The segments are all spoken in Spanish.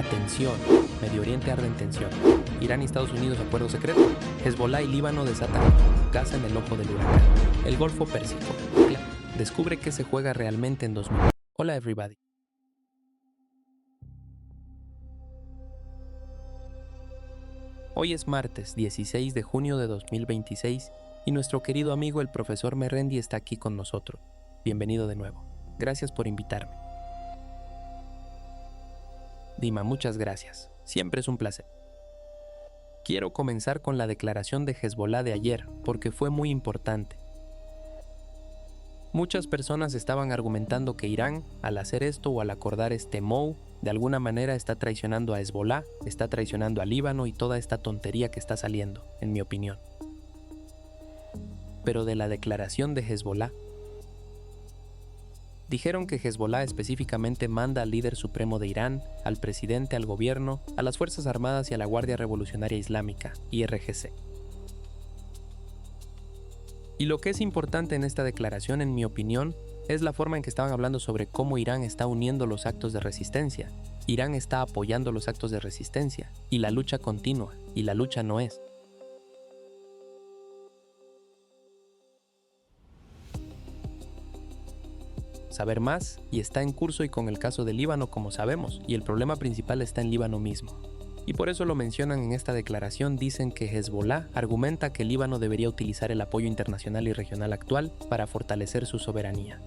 Atención, Medio Oriente arde en tensión. Irán y Estados Unidos acuerdo secreto. Hezbollah y Líbano desatan Gaza en el ojo del huracán. El Golfo Pérsico. Descubre qué se juega realmente en 2000. Hola everybody. Hoy es martes 16 de junio de 2026 y nuestro querido amigo el profesor Merrendi está aquí con nosotros. Bienvenido de nuevo. Gracias por invitarme. Dima, muchas gracias. Siempre es un placer. Quiero comenzar con la declaración de Hezbollah de ayer, porque fue muy importante. Muchas personas estaban argumentando que Irán, al hacer esto o al acordar este MOU, de alguna manera está traicionando a Hezbollah, está traicionando a Líbano y toda esta tontería que está saliendo, en mi opinión. Pero de la declaración de Hezbollah, dijeron que Hezbollah específicamente manda al líder supremo de Irán, al presidente, al gobierno, a las Fuerzas Armadas y a la Guardia Revolucionaria Islámica, IRGC. Y lo que es importante en esta declaración, en mi opinión, es la forma en que estaban hablando sobre cómo Irán está uniendo los actos de resistencia. Irán está apoyando los actos de resistencia, y la lucha continúa, y la lucha no es. Saber más, y está en curso y con el caso de Líbano como sabemos, y el problema principal está en Líbano mismo. Y por eso lo mencionan en esta declaración, dicen que Hezbollah argumenta que Líbano debería utilizar el apoyo internacional y regional actual para fortalecer su soberanía.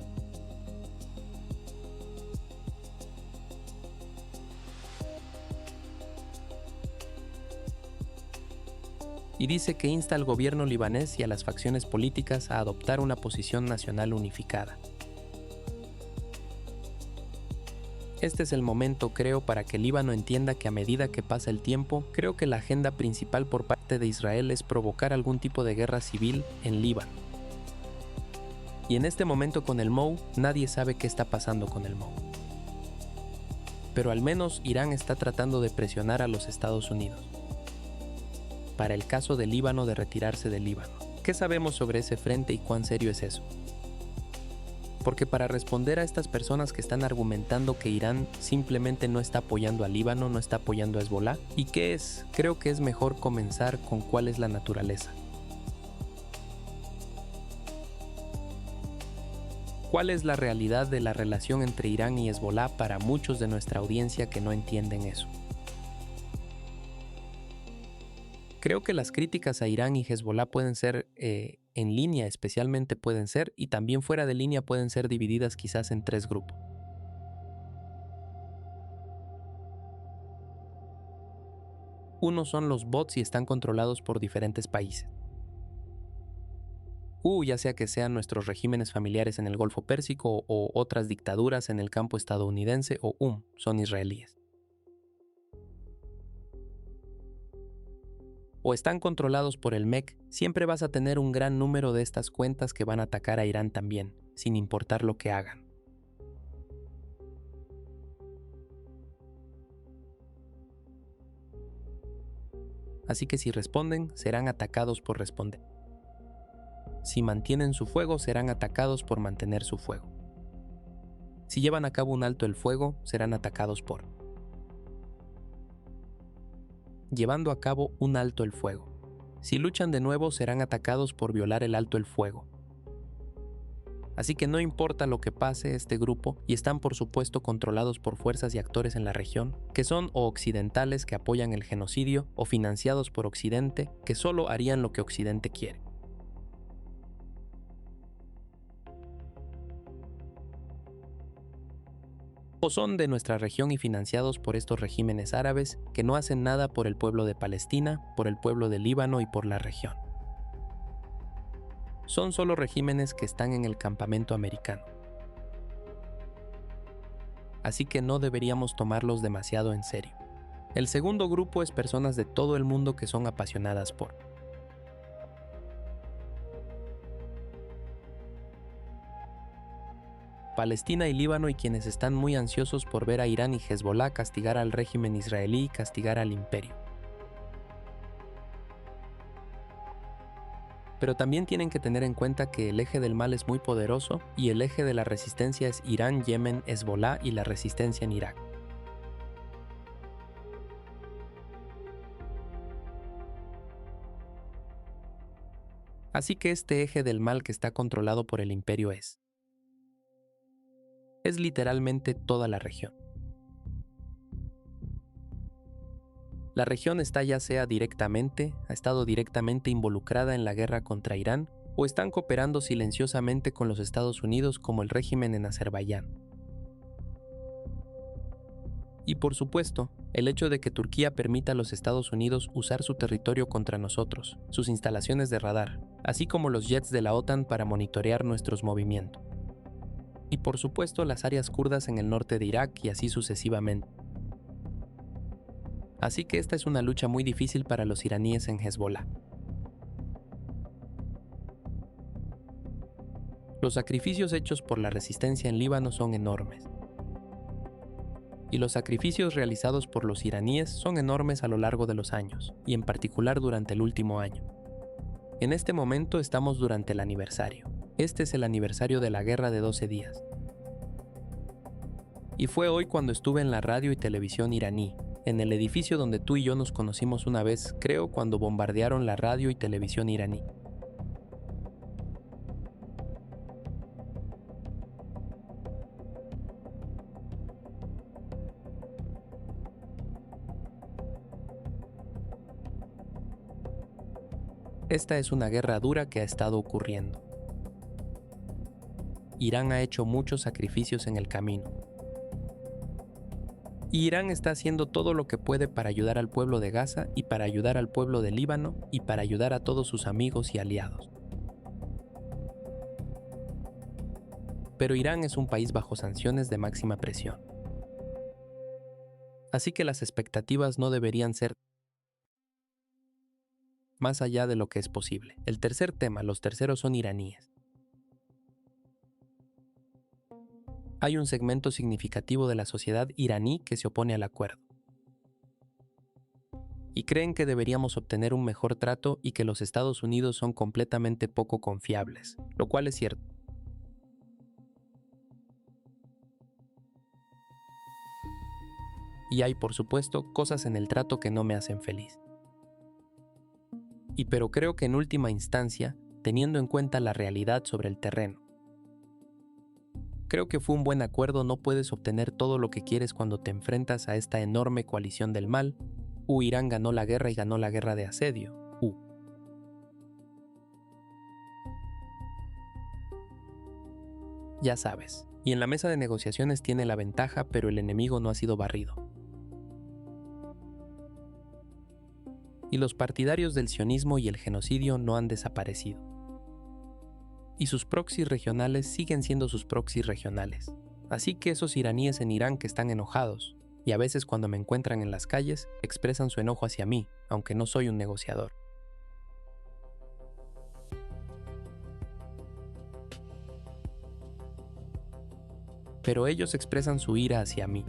Y dice que insta al gobierno libanés y a las facciones políticas a adoptar una posición nacional unificada. Este es el momento, creo, para que Líbano entienda que a medida que pasa el tiempo, creo que la agenda principal por parte de Israel es provocar algún tipo de guerra civil en Líbano. Y en este momento con el MOU, nadie sabe qué está pasando con el MOU. Pero al menos Irán está tratando de presionar a los Estados Unidos para el caso de Líbano de retirarse de Líbano. ¿Qué sabemos sobre ese frente y cuán serio es eso? Porque para responder a estas personas que están argumentando que Irán simplemente no está apoyando a Líbano, no está apoyando a Hezbollah, ¿y qué es? Creo que es mejor comenzar con cuál es la naturaleza. ¿Cuál es la realidad de la relación entre Irán y Hezbollah para muchos de nuestra audiencia que no entienden eso? Creo que las críticas a Irán y Hezbollah pueden ser en línea, especialmente pueden ser, y también fuera de línea pueden ser divididas quizás en tres grupos. Uno son los bots y están controlados por diferentes países. Ya sea que sean nuestros regímenes familiares en el Golfo Pérsico o otras dictaduras en el campo estadounidense o son israelíes. O están controlados por el MEC, siempre vas a tener un gran número de estas cuentas que van a atacar a Irán también, sin importar lo que hagan. Así que si responden, serán atacados por responder. Si mantienen su fuego, serán atacados por mantener su fuego. Si llevan a cabo un alto el fuego, serán atacados por llevando a cabo un alto el fuego. Si luchan de nuevo, serán atacados por violar el alto el fuego. Así que no importa lo que pase este grupo, y están por supuesto controlados por fuerzas y actores en la región, que son o occidentales que apoyan el genocidio, o financiados por Occidente, que solo harían lo que Occidente quiere. O son de nuestra región y financiados por estos regímenes árabes que no hacen nada por el pueblo de Palestina, por el pueblo de Líbano y por la región. Son solo regímenes que están en el campamento americano. Así que no deberíamos tomarlos demasiado en serio. El segundo grupo es personas de todo el mundo que son apasionadas por Palestina y Líbano y quienes están muy ansiosos por ver a Irán y Hezbollah castigar al régimen israelí y castigar al imperio. Pero también tienen que tener en cuenta que el eje del mal es muy poderoso y el eje de la resistencia es Irán, Yemen, Hezbollah y la resistencia en Irak. Así que este eje del mal que está controlado por el imperio es literalmente toda la región. La región ha estado directamente involucrada en la guerra contra Irán o están cooperando silenciosamente con los Estados Unidos como el régimen en Azerbaiyán. Y por supuesto, el hecho de que Turquía permita a los Estados Unidos usar su territorio contra nosotros, sus instalaciones de radar, así como los jets de la OTAN para monitorear nuestros movimientos. Y por supuesto las áreas kurdas en el norte de Irak y así sucesivamente. Así que esta es una lucha muy difícil para los iraníes en Hezbollah. Los sacrificios hechos por la resistencia en Líbano son enormes. Y los sacrificios realizados por los iraníes son enormes a lo largo de los años, y en particular durante el último año. En este momento estamos durante el aniversario. Este es el aniversario de la guerra de 12 días. Y fue hoy cuando estuve en la radio y televisión iraní, en el edificio donde tú y yo nos conocimos una vez, creo, cuando bombardearon la radio y televisión iraní. Esta es una guerra dura que ha estado ocurriendo. Irán ha hecho muchos sacrificios en el camino. Y Irán está haciendo todo lo que puede para ayudar al pueblo de Gaza y para ayudar al pueblo de Líbano y para ayudar a todos sus amigos y aliados. Pero Irán es un país bajo sanciones de máxima presión. Así que las expectativas no deberían ser más allá de lo que es posible. El tercer tema, los terceros son iraníes. Hay un segmento significativo de la sociedad iraní que se opone al acuerdo. Y creen que deberíamos obtener un mejor trato y que los Estados Unidos son completamente poco confiables, lo cual es cierto. Y hay, por supuesto, cosas en el trato que no me hacen feliz. Pero creo que en última instancia, teniendo en cuenta la realidad sobre el terreno, creo que fue un buen acuerdo. No puedes obtener todo lo que quieres cuando te enfrentas a esta enorme coalición del mal. Irán ganó la guerra y ganó la guerra de asedio. Ya sabes. Y en la mesa de negociaciones tiene la ventaja, pero el enemigo no ha sido barrido. Y los partidarios del sionismo y el genocidio no han desaparecido. Y sus proxies regionales siguen siendo sus proxies regionales. Así que esos iraníes en Irán que están enojados, y a veces cuando me encuentran en las calles, expresan su enojo hacia mí, aunque no soy un negociador. Pero ellos expresan su ira hacia mí.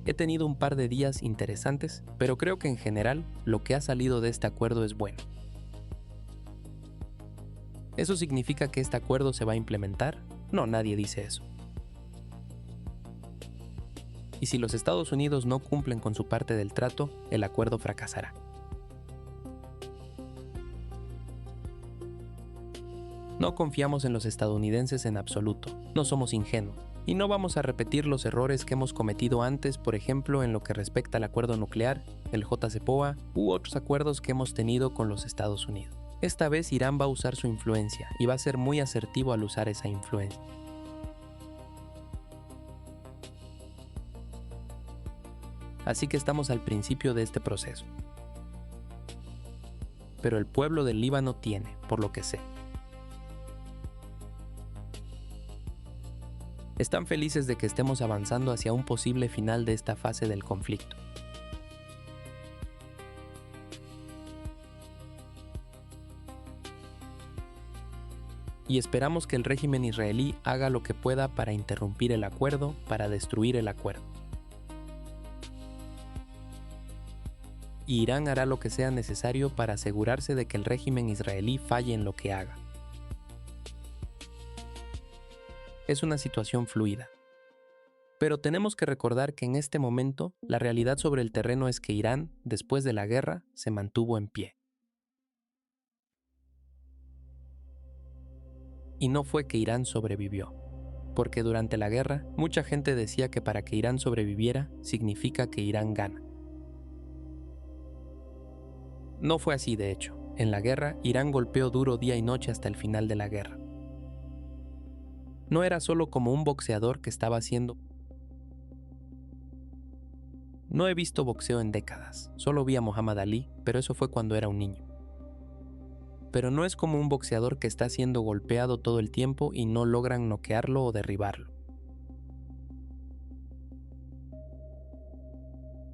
He tenido un par de días interesantes, pero creo que en general lo que ha salido de este acuerdo es bueno. ¿Eso significa que este acuerdo se va a implementar? No, nadie dice eso. Y si los Estados Unidos no cumplen con su parte del trato, el acuerdo fracasará. No confiamos en los estadounidenses en absoluto, no somos ingenuos, y no vamos a repetir los errores que hemos cometido antes, por ejemplo, en lo que respecta al acuerdo nuclear, el JCPOA, u otros acuerdos que hemos tenido con los Estados Unidos. Esta vez Irán va a usar su influencia, y va a ser muy asertivo al usar esa influencia. Así que estamos al principio de este proceso. Pero el pueblo del Líbano tiene, por lo que sé. Están felices de que estemos avanzando hacia un posible final de esta fase del conflicto. Y esperamos que el régimen israelí haga lo que pueda para interrumpir el acuerdo, para destruir el acuerdo. Y Irán hará lo que sea necesario para asegurarse de que el régimen israelí falle en lo que haga. Es una situación fluida. Pero tenemos que recordar que en este momento la realidad sobre el terreno es que Irán, después de la guerra, se mantuvo en pie. Y no fue que Irán sobrevivió, porque durante la guerra mucha gente decía que para que Irán sobreviviera significa que Irán gana. No fue así, de hecho. En la guerra, Irán golpeó duro día y noche hasta el final de la guerra. No era solo como un boxeador que estaba haciendo. No he visto boxeo en décadas, solo vi a Muhammad Ali, pero eso fue cuando era un niño. Pero no es como un boxeador que está siendo golpeado todo el tiempo y no logran noquearlo o derribarlo.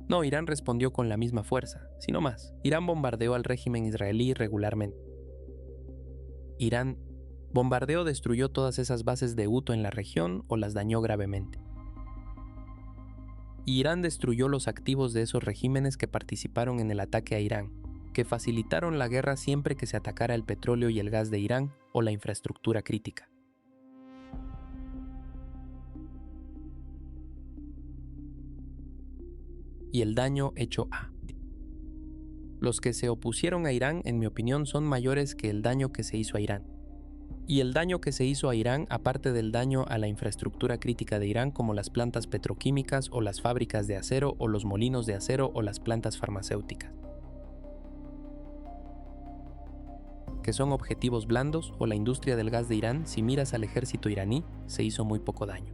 No, Irán respondió con la misma fuerza, sino más. Irán bombardeó al régimen israelí regularmente. Irán bombardeó o destruyó todas esas bases de Uto en la región o las dañó gravemente. Y Irán destruyó los activos de esos regímenes que participaron en el ataque a Irán, que facilitaron la guerra siempre que se atacara el petróleo y el gas de Irán o la infraestructura crítica. Y el daño hecho a. Los que se opusieron a Irán, en mi opinión, son mayores que el daño que se hizo a Irán. Y el daño que se hizo a Irán, aparte del daño a la infraestructura crítica de Irán, como las plantas petroquímicas o las fábricas de acero o los molinos de acero o las plantas farmacéuticas, que son objetivos blandos, o la industria del gas de Irán, si miras al ejército iraní, se hizo muy poco daño.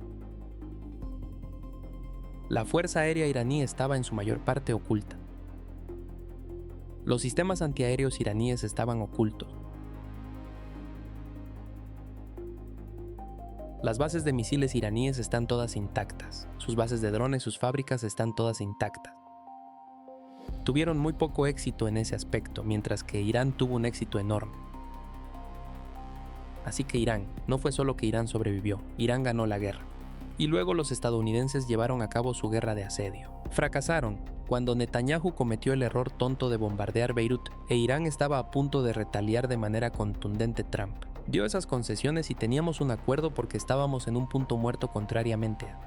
La fuerza aérea iraní estaba en su mayor parte oculta. Los sistemas antiaéreos iraníes estaban ocultos. Las bases de misiles iraníes están todas intactas. Sus bases de drones, sus fábricas están todas intactas. Tuvieron muy poco éxito en ese aspecto, mientras que Irán tuvo un éxito enorme. Así que Irán, no fue solo que Irán sobrevivió, Irán ganó la guerra. Y luego los estadounidenses llevaron a cabo su guerra de asedio. Fracasaron cuando Netanyahu cometió el error tonto de bombardear Beirut e Irán estaba a punto de retaliar de manera contundente. Trump dio esas concesiones y teníamos un acuerdo porque estábamos en un punto muerto contrariamente a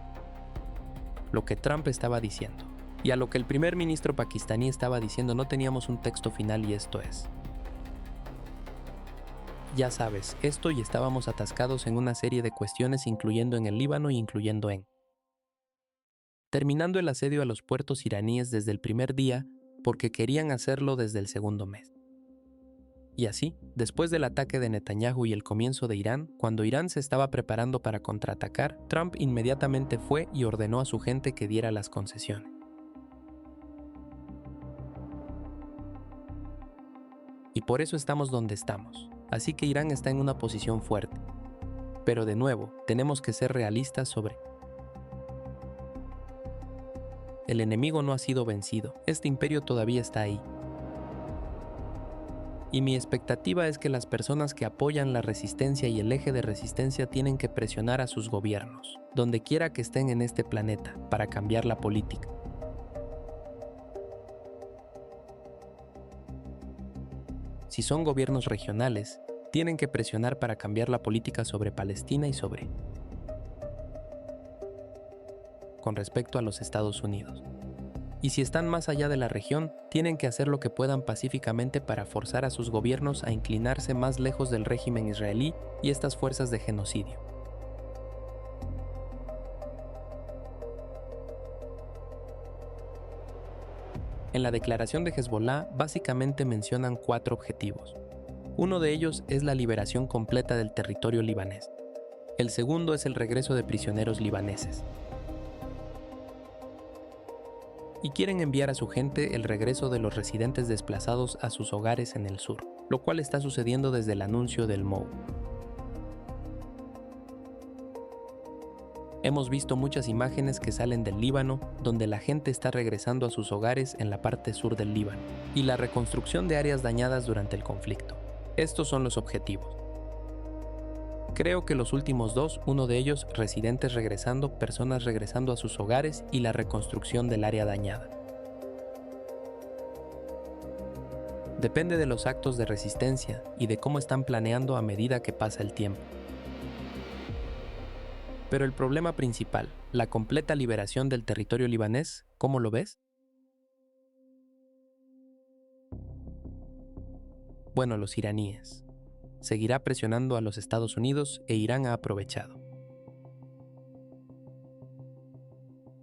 lo que Trump estaba diciendo. Y a lo que el primer ministro pakistaní estaba diciendo, no teníamos un texto final y esto es. Ya sabes, esto, y estábamos atascados en una serie de cuestiones, incluyendo en el Líbano y incluyendo en terminando el asedio a los puertos iraníes desde el primer día porque querían hacerlo desde el segundo mes. Y así, después del ataque de Netanyahu y el comienzo de Irán, cuando Irán se estaba preparando para contraatacar, Trump inmediatamente fue y ordenó a su gente que diera las concesiones. Y por eso estamos donde estamos. Así que Irán está en una posición fuerte. Pero de nuevo, tenemos que ser realistas sobre el enemigo no ha sido vencido. Este imperio todavía está ahí. Y mi expectativa es que las personas que apoyan la resistencia y el eje de resistencia tienen que presionar a sus gobiernos, donde quiera que estén en este planeta, para cambiar la política. Si son gobiernos regionales, tienen que presionar para cambiar la política sobre Palestina y sobre con respecto a los Estados Unidos. Y si están más allá de la región, tienen que hacer lo que puedan pacíficamente para forzar a sus gobiernos a inclinarse más lejos del régimen israelí y estas fuerzas de genocidio. En la declaración de Hezbollah, básicamente mencionan 4 objetivos. Uno de ellos es la liberación completa del territorio libanés. El segundo es el regreso de prisioneros libaneses. Y quieren enviar a su gente el regreso de los residentes desplazados a sus hogares en el sur, lo cual está sucediendo desde el anuncio del MOU. Hemos visto muchas imágenes que salen del Líbano, donde la gente está regresando a sus hogares en la parte sur del Líbano, y la reconstrucción de áreas dañadas durante el conflicto. Estos son los objetivos. Creo que los últimos 2, uno de ellos residentes regresando, personas regresando a sus hogares y la reconstrucción del área dañada. Depende de los actos de resistencia y de cómo están planeando a medida que pasa el tiempo. Pero el problema principal, la completa liberación del territorio libanés, ¿cómo lo ves? Bueno, los iraníes. seguirá presionando a los Estados Unidos e Irán ha aprovechado.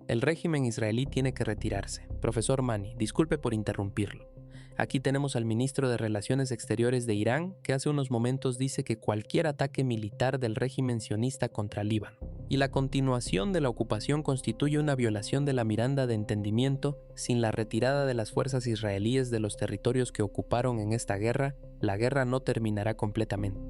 El régimen israelí tiene que retirarse. Profesor Mani, disculpe por interrumpirlo. Aquí tenemos al ministro de Relaciones Exteriores de Irán, que hace unos momentos dice que cualquier ataque militar del régimen sionista contra Líbano y la continuación de la ocupación constituye una violación de la Miranda de Entendimiento. Sin la retirada de las fuerzas israelíes de los territorios que ocuparon en esta guerra, la guerra no terminará completamente.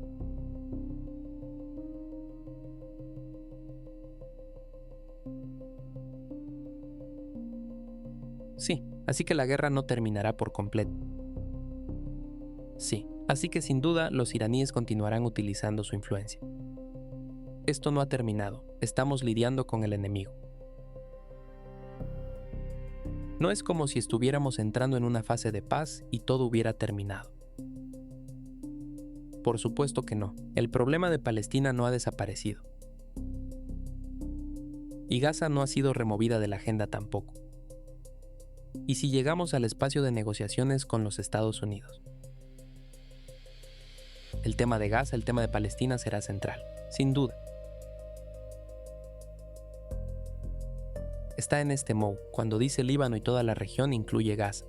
Sí, así que la guerra no terminará por completo. Sí, así que sin duda los iraníes continuarán utilizando su influencia. Esto no ha terminado, estamos lidiando con el enemigo. No es como si estuviéramos entrando en una fase de paz y todo hubiera terminado. Por supuesto que no, el problema de Palestina no ha desaparecido. Y Gaza no ha sido removida de la agenda tampoco. ¿Y si llegamos al espacio de negociaciones con los Estados Unidos? El tema de Gaza, el tema de Palestina será central, sin duda. Está en este MOU, cuando dice Líbano y toda la región incluye Gaza.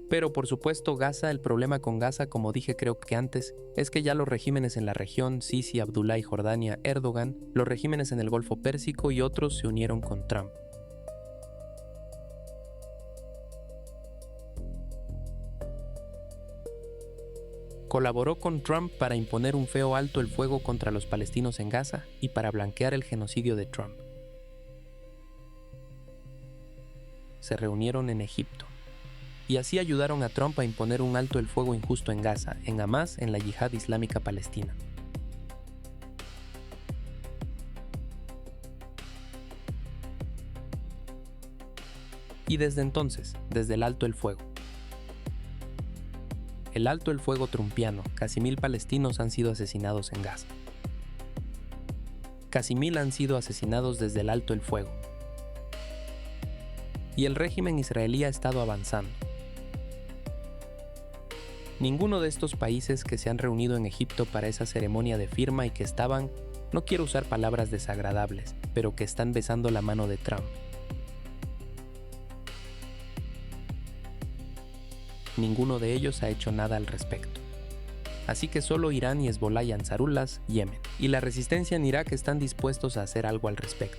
Pero por supuesto Gaza, el problema con Gaza, como dije creo que antes, es que ya los regímenes en la región, Sisi, Abdullah y Jordania, Erdogan, los regímenes en el Golfo Pérsico y otros se unieron con Trump. Colaboró con Trump para imponer un feo alto el fuego contra los palestinos en Gaza y para blanquear el genocidio de Trump. Se reunieron en Egipto y así ayudaron a Trump a imponer un alto el fuego injusto en Gaza, en Hamas, en la Yihad Islámica Palestina. Y desde entonces, desde el alto el fuego, el alto el fuego trumpiano, casi 1000 palestinos han sido asesinados en Gaza. Casi 1000 han sido asesinados desde el alto el fuego. Y el régimen israelí ha estado avanzando. Ninguno de estos países que se han reunido en Egipto para esa ceremonia de firma y que estaban, no quiero usar palabras desagradables, pero que están besando la mano de Trump. Ninguno de ellos ha hecho nada al respecto. Así que solo Irán y Hezbollah y Ansarullah, Yemen, y la resistencia en Irak están dispuestos a hacer algo al respecto.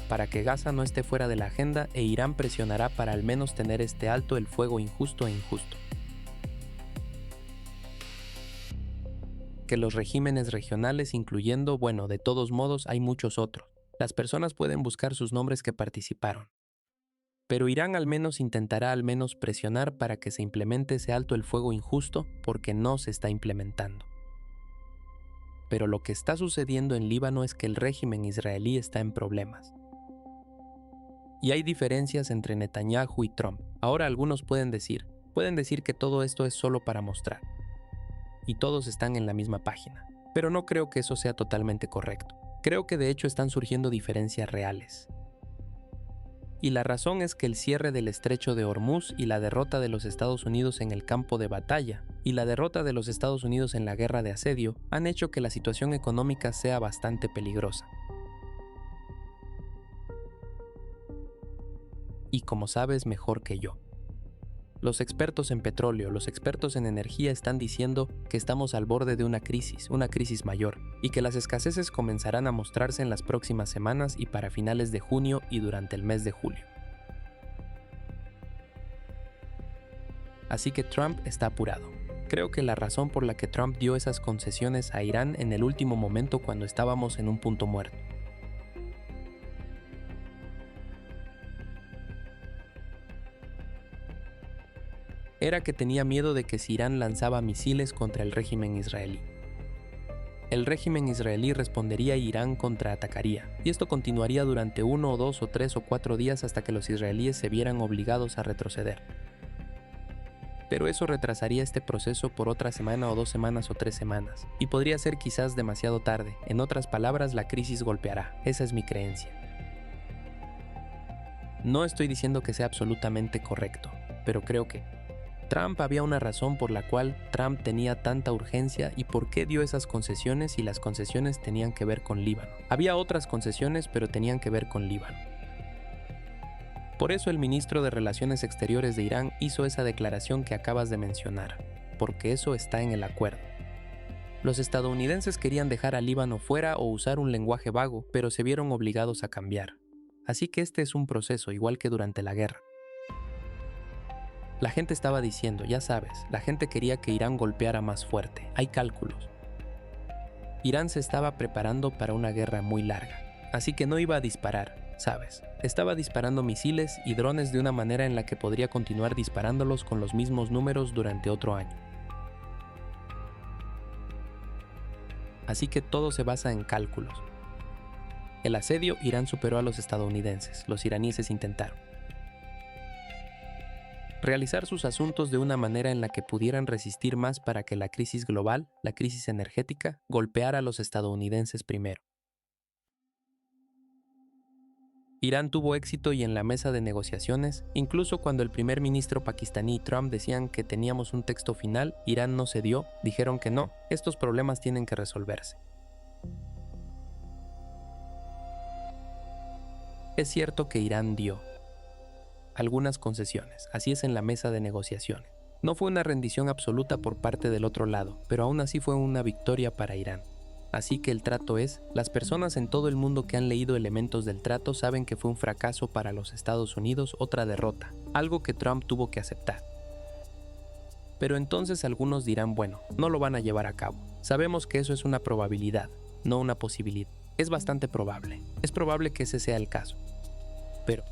Para que Gaza no esté fuera de la agenda e Irán presionará para al menos tener este alto el fuego injusto e injusto. Que los regímenes regionales, incluyendo, bueno, de todos modos hay muchos otros. Las personas pueden buscar sus nombres que participaron. Pero Irán al menos intentará al menos presionar para que se implemente ese alto el fuego injusto porque no se está implementando. Pero lo que está sucediendo en Líbano es que el régimen israelí está en problemas. Y hay diferencias entre Netanyahu y Trump. Ahora algunos pueden decir que todo esto es solo para mostrar. Y todos están en la misma página. Pero no creo que eso sea totalmente correcto. Creo que de hecho están surgiendo diferencias reales. Y la razón es que el cierre del estrecho de Hormuz y la derrota de los Estados Unidos en el campo de batalla y la derrota de los Estados Unidos en la guerra de asedio han hecho que la situación económica sea bastante peligrosa. Y como sabes mejor que yo, los expertos en petróleo, los expertos en energía están diciendo que estamos al borde de una crisis mayor, y que las escaseces comenzarán a mostrarse en las próximas semanas y para finales de junio y durante el mes de julio. Así que Trump está apurado. Creo que la razón por la que Trump dio esas concesiones a Irán en el último momento cuando estábamos en un punto muerto. Era que tenía miedo de que si Irán lanzaba misiles contra el régimen israelí. El régimen israelí respondería e Irán contraatacaría, y esto continuaría durante 1 o 2 o 3 o 4 días hasta que los israelíes se vieran obligados a retroceder. Pero eso retrasaría este proceso por otra semana o 2 semanas o 3 semanas, y podría ser quizás demasiado tarde. En otras palabras, la crisis golpeará. Esa es mi creencia. No estoy diciendo que sea absolutamente correcto, pero creo que Trump había una razón por la cual Trump tenía tanta urgencia y por qué dio esas concesiones, y las concesiones tenían que ver con Líbano. Había otras concesiones, pero tenían que ver con Líbano. Por eso el ministro de Relaciones Exteriores de Irán hizo esa declaración que acabas de mencionar, porque eso está en el acuerdo. Los estadounidenses querían dejar a Líbano fuera o usar un lenguaje vago, pero se vieron obligados a cambiar. Así que este es un proceso igual que durante la guerra. La gente estaba diciendo, ya sabes, la gente quería que Irán golpeara más fuerte. Hay cálculos. Irán se estaba preparando para una guerra muy larga, así que no iba a disparar, ¿sabes? Estaba disparando misiles y drones de una manera en la que podría continuar disparándolos con los mismos números durante otro año. Así que todo se basa en cálculos. El asedio, Irán superó a los estadounidenses. Los iraníes intentaron realizar sus asuntos de una manera en la que pudieran resistir más para que la crisis global, la crisis energética, golpeara a los estadounidenses primero. Irán tuvo éxito y en la mesa de negociaciones, incluso cuando el primer ministro pakistaní y Trump decían que teníamos un texto final, Irán no cedió, dijeron que no, estos problemas tienen que resolverse. Es cierto que Irán dio algunas concesiones, así es en la mesa de negociaciones. No fue una rendición absoluta por parte del otro lado, pero aún así fue una victoria para Irán. Así que el trato es, las personas en todo el mundo que han leído elementos del trato saben que fue un fracaso para los Estados Unidos, otra derrota, algo que Trump tuvo que aceptar. Pero entonces algunos dirán, bueno, no lo van a llevar a cabo. Sabemos que eso es una probabilidad, no una posibilidad. Es bastante probable. Es probable que ese sea el caso. Pero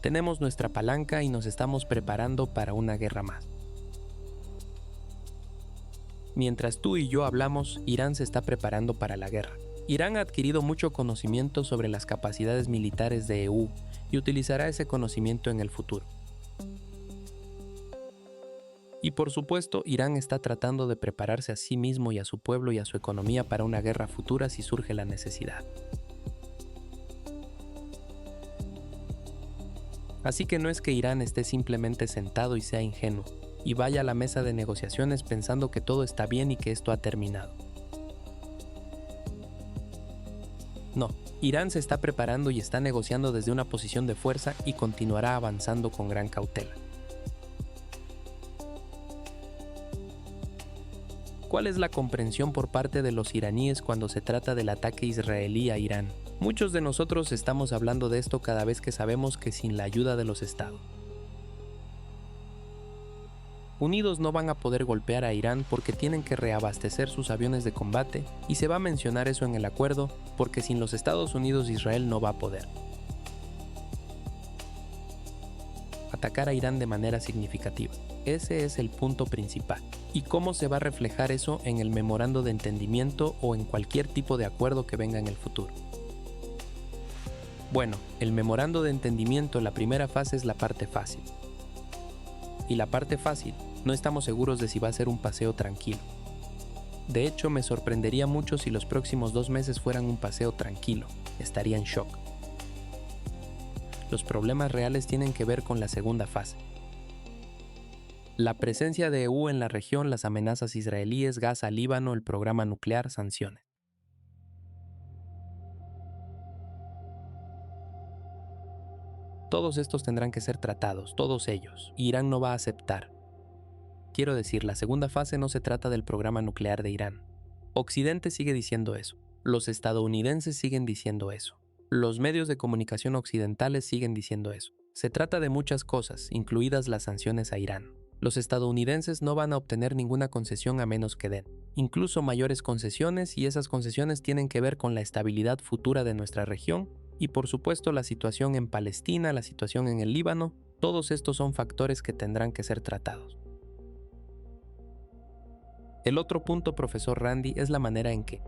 tenemos nuestra palanca y nos estamos preparando para una guerra más. Mientras tú y yo hablamos, Irán se está preparando para la guerra. Irán ha adquirido mucho conocimiento sobre las capacidades militares de EU y utilizará ese conocimiento en el futuro. Y por supuesto, Irán está tratando de prepararse a sí mismo y a su pueblo y a su economía para una guerra futura si surge la necesidad. Así que no es que Irán esté simplemente sentado y sea ingenuo, y vaya a la mesa de negociaciones pensando que todo está bien y que esto ha terminado. No, Irán se está preparando y está negociando desde una posición de fuerza y continuará avanzando con gran cautela. ¿Cuál es la comprensión por parte de los iraníes cuando se trata del ataque israelí a Irán? Muchos de nosotros estamos hablando de esto cada vez que sabemos que sin la ayuda de los Estados Unidos no van a poder golpear a Irán porque tienen que reabastecer sus aviones de combate, y se va a mencionar eso en el acuerdo porque sin los Estados Unidos Israel no va a poder atacar a Irán de manera significativa. Ese es el punto principal. ¿Y cómo se va a reflejar eso en el memorando de entendimiento o en cualquier tipo de acuerdo que venga en el futuro? Bueno, el memorando de entendimiento, la primera fase es la parte fácil. Y la parte fácil, no estamos seguros de si va a ser un paseo tranquilo. De hecho, me sorprendería mucho si los próximos 2 meses fueran un paseo tranquilo. Estaría en shock. Los problemas reales tienen que ver con la segunda fase. La presencia de EU en la región, las amenazas israelíes, Gaza, Líbano, el programa nuclear, sanciones. Todos estos tendrán que ser tratados, todos ellos. Irán no va a aceptar. Quiero decir, la segunda fase no se trata del programa nuclear de Irán. Occidente sigue diciendo eso. Los estadounidenses siguen diciendo eso. Los medios de comunicación occidentales siguen diciendo eso. Se trata de muchas cosas, incluidas las sanciones a Irán. Los estadounidenses no van a obtener ninguna concesión a menos que den, incluso mayores concesiones, y esas concesiones tienen que ver con la estabilidad futura de nuestra región y por supuesto la situación en Palestina, la situación en el Líbano. Todos estos son factores que tendrán que ser tratados. El otro punto, profesor Randy, es la manera en que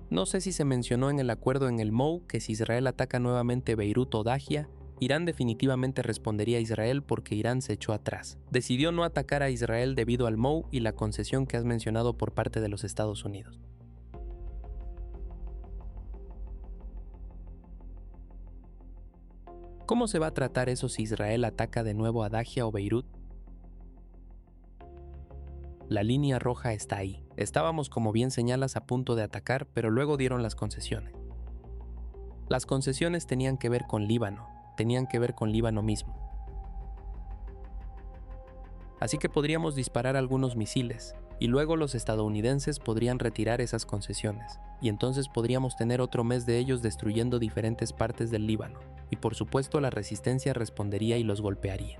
no sé si se mencionó en el acuerdo en el MOU que si Israel ataca nuevamente Beirut o Dahia, Irán definitivamente respondería a Israel porque Irán se echó atrás. Decidió no atacar a Israel debido al MOU y la concesión que has mencionado por parte de los Estados Unidos. ¿Cómo se va a tratar eso si Israel ataca de nuevo a Dajia o Beirut? La línea roja está ahí. Estábamos, como bien señalas, a punto de atacar, pero luego dieron las concesiones. Las concesiones tenían que ver con Líbano, tenían que ver con Líbano mismo. Así que podríamos disparar algunos misiles, y luego los estadounidenses podrían retirar esas concesiones, y entonces podríamos tener otro mes de ellos destruyendo diferentes partes del Líbano, y por supuesto la resistencia respondería y los golpearía.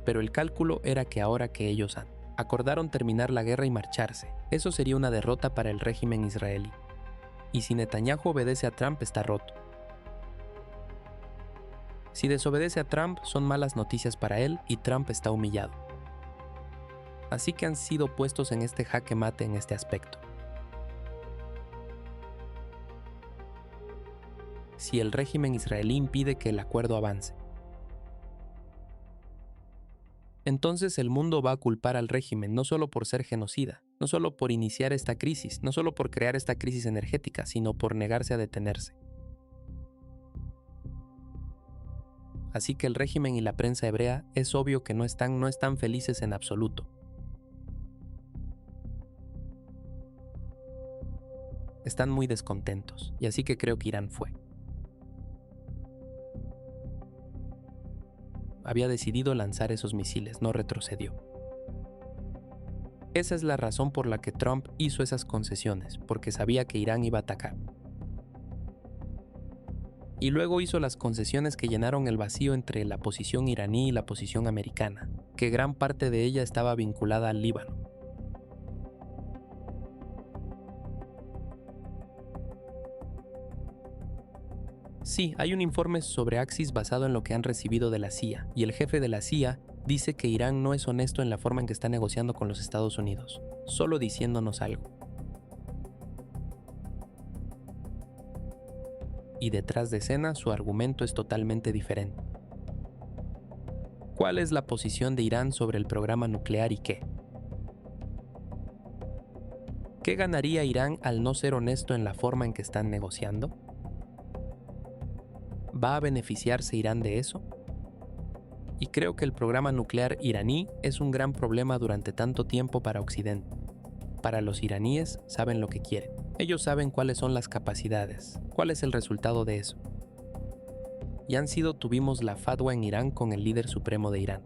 Pero el cálculo era que ahora que ellos acordaron terminar la guerra y marcharse, eso sería una derrota para el régimen israelí. Y si Netanyahu obedece a Trump, está roto. Si desobedece a Trump, son malas noticias para él y Trump está humillado. Así que han sido puestos en este jaque mate en este aspecto. Si el régimen israelí impide que el acuerdo avance, entonces el mundo va a culpar al régimen no solo por ser genocida, no solo por iniciar esta crisis, no solo por crear esta crisis energética, sino por negarse a detenerse. Así que el régimen y la prensa hebrea es obvio que no están felices en absoluto. Están muy descontentos, y así que creo que Irán fue. Había decidido lanzar esos misiles, no retrocedió. Esa es la razón por la que Trump hizo esas concesiones, porque sabía que Irán iba a atacar. Y luego hizo las concesiones que llenaron el vacío entre la posición iraní y la posición americana, que gran parte de ella estaba vinculada al Líbano. Sí, hay un informe sobre Axios basado en lo que han recibido de la CIA, y el jefe de la CIA dice que Irán no es honesto en la forma en que está negociando con los Estados Unidos, solo diciéndonos algo. Y detrás de escena su argumento es totalmente diferente. ¿Cuál es la posición de Irán sobre el programa nuclear y qué? ¿Qué ganaría Irán al no ser honesto en la forma en que están negociando? ¿Va a beneficiarse Irán de eso? Y creo que el programa nuclear iraní es un gran problema durante tanto tiempo para Occidente. Para los iraníes saben lo que quieren. Ellos saben cuáles son las capacidades, cuál es el resultado de eso. Y tuvimos la fatwa en Irán con el líder supremo de Irán.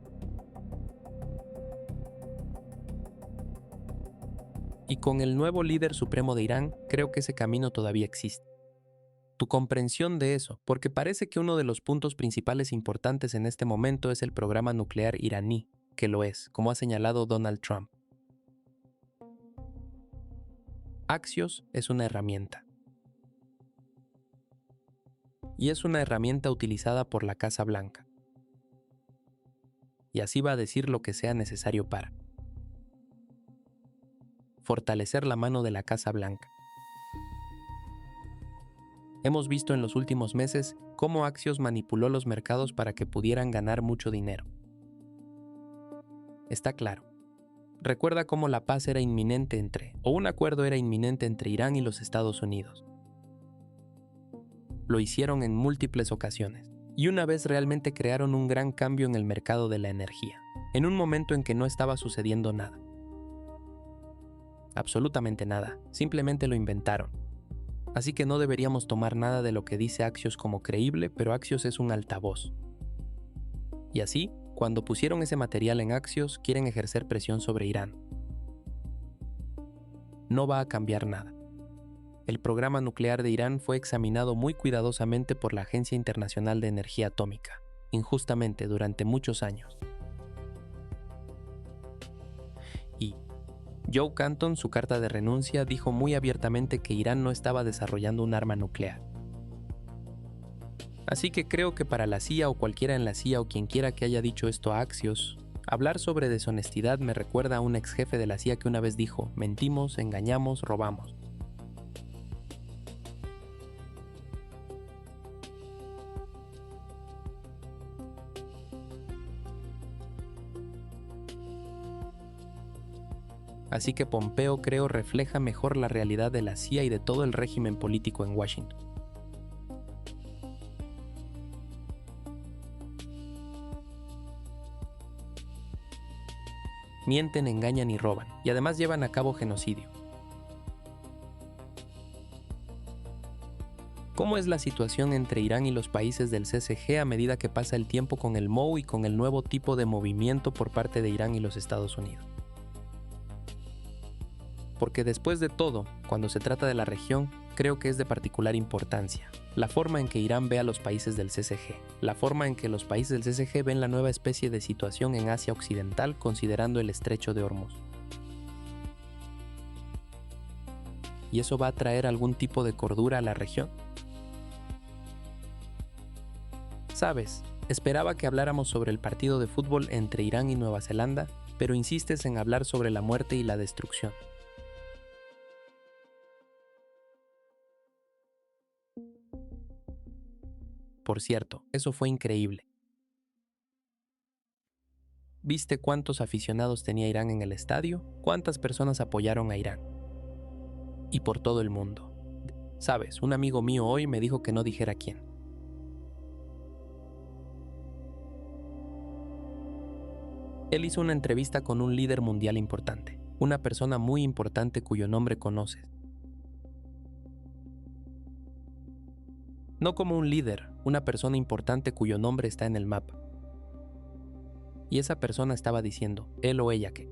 Y con el nuevo líder supremo de Irán, creo que ese camino todavía existe. Tu comprensión de eso, porque parece que uno de los puntos principales importantes en este momento es el programa nuclear iraní, que lo es, como ha señalado Donald Trump. Axios es una herramienta. Y es una herramienta utilizada por la Casa Blanca. Y así va a decir lo que sea necesario para fortalecer la mano de la Casa Blanca. Hemos visto en los últimos meses cómo Axios manipuló los mercados para que pudieran ganar mucho dinero. Está claro. Recuerda cómo la paz era inminente un acuerdo era inminente entre Irán y los Estados Unidos. Lo hicieron en múltiples ocasiones, y una vez realmente crearon un gran cambio en el mercado de la energía, en un momento en que no estaba sucediendo nada. Absolutamente nada, simplemente lo inventaron. Así que no deberíamos tomar nada de lo que dice Axios como creíble, pero Axios es un altavoz. Y así, cuando pusieron ese material en Axios, quieren ejercer presión sobre Irán. No va a cambiar nada. El programa nuclear de Irán fue examinado muy cuidadosamente por la Agencia Internacional de Energía Atómica, injustamente durante muchos años. Y Joe Canton, su carta de renuncia, dijo muy abiertamente que Irán no estaba desarrollando un arma nuclear. Así que creo que para la CIA o cualquiera en la CIA o quien quiera que haya dicho esto a Axios, hablar sobre deshonestidad me recuerda a un ex jefe de la CIA que una vez dijo: mentimos, engañamos, robamos. Así que Pompeo creo refleja mejor la realidad de la CIA y de todo el régimen político en Washington. mienten, engañan y roban, y además llevan a cabo genocidio. ¿Cómo es la situación entre Irán y los países del CCG a medida que pasa el tiempo con el MOU y con el nuevo tipo de movimiento por parte de Irán y los Estados Unidos? Porque después de todo, cuando se trata de la región, creo que es de particular importancia la forma en que Irán ve a los países del CCG, la forma en que los países del CCG ven la nueva especie de situación en Asia Occidental considerando el estrecho de Hormuz. ¿Y eso va a traer algún tipo de cordura a la región? Sabes, esperaba que habláramos sobre el partido de fútbol entre Irán y Nueva Zelanda, pero insistes en hablar sobre la muerte y la destrucción. Por cierto, eso fue increíble. ¿Viste cuántos aficionados tenía Irán en el estadio? ¿Cuántas personas apoyaron a Irán? Y por todo el mundo. Sabes, un amigo mío hoy me dijo que no dijera quién. Él hizo una entrevista con un líder mundial importante, una persona muy importante cuyo nombre conoces. No como un líder, una persona importante cuyo nombre está en el mapa. Y esa persona estaba diciendo, él o ella que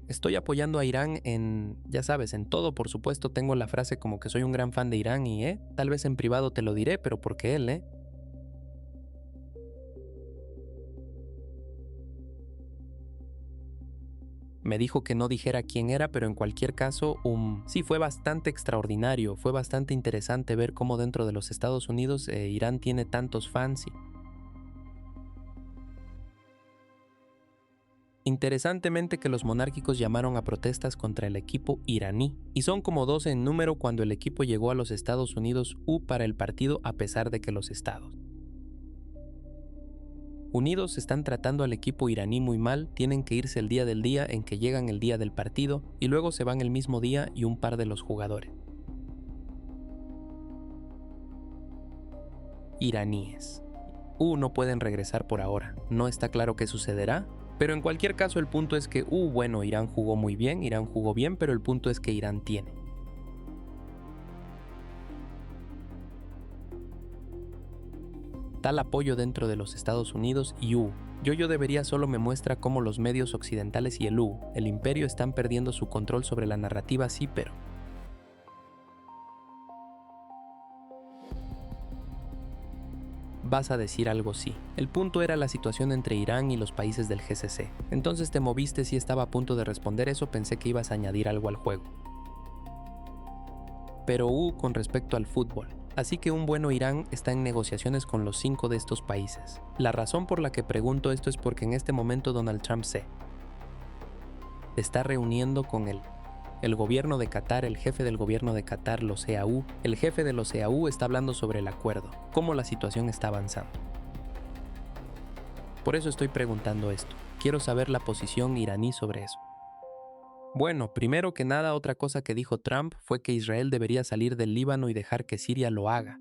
estoy apoyando a Irán en, ya sabes, en todo, por supuesto, tengo la frase como que soy un gran fan de Irán y, tal vez en privado te lo diré, pero porque él, Me dijo que no dijera quién era, pero en cualquier caso, sí, fue bastante extraordinario, fue bastante interesante ver cómo dentro de los Estados Unidos Irán tiene tantos fans. Interesantemente que los monárquicos llamaron a protestas contra el equipo iraní, y son como 12 en número cuando el equipo llegó a los Estados Unidos para el partido a pesar de que los Estados Unidos están tratando al equipo iraní muy mal, tienen que irse el día del día en que llegan el día del partido y luego se van el mismo día y un par de los jugadores iraníes. No pueden regresar por ahora, no está claro qué sucederá, pero en cualquier caso el punto es que, bueno, Irán jugó muy bien, Irán jugó bien, pero el punto es que Irán tiene tal apoyo dentro de los Estados Unidos y yo debería solo me muestra cómo los medios occidentales y el imperio están perdiendo su control sobre la narrativa, sí, pero vas a decir algo, sí. El punto era la situación entre Irán y los países del GCC. Entonces te moviste, sí, estaba a punto de responder eso, pensé que ibas a añadir algo al juego. Pero con respecto al fútbol. Así que un bueno Irán está en negociaciones con los 5 de estos países. La razón por la que pregunto esto es porque en este momento Donald Trump se está reuniendo con el gobierno de Qatar, el jefe del gobierno de Qatar, los EAU. El jefe de los EAU está hablando sobre el acuerdo, cómo la situación está avanzando. Por eso estoy preguntando esto. Quiero saber la posición iraní sobre eso. Bueno, primero que nada, otra cosa que dijo Trump fue que Israel debería salir del Líbano y dejar que Siria lo haga.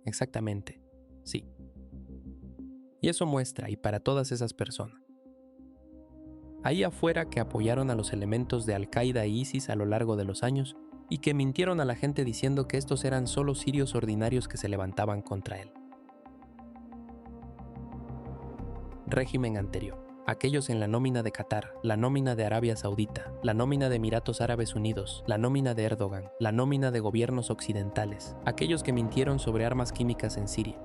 Exactamente, sí. Y eso muestra, y para todas esas personas ahí afuera que apoyaron a los elementos de Al-Qaeda e ISIS a lo largo de los años y que mintieron a la gente diciendo que estos eran solo sirios ordinarios que se levantaban contra él. Régimen anterior. Aquellos en la nómina de Qatar, la nómina de Arabia Saudita, la nómina de Emiratos Árabes Unidos, la nómina de Erdogan, la nómina de gobiernos occidentales, aquellos que mintieron sobre armas químicas en Siria.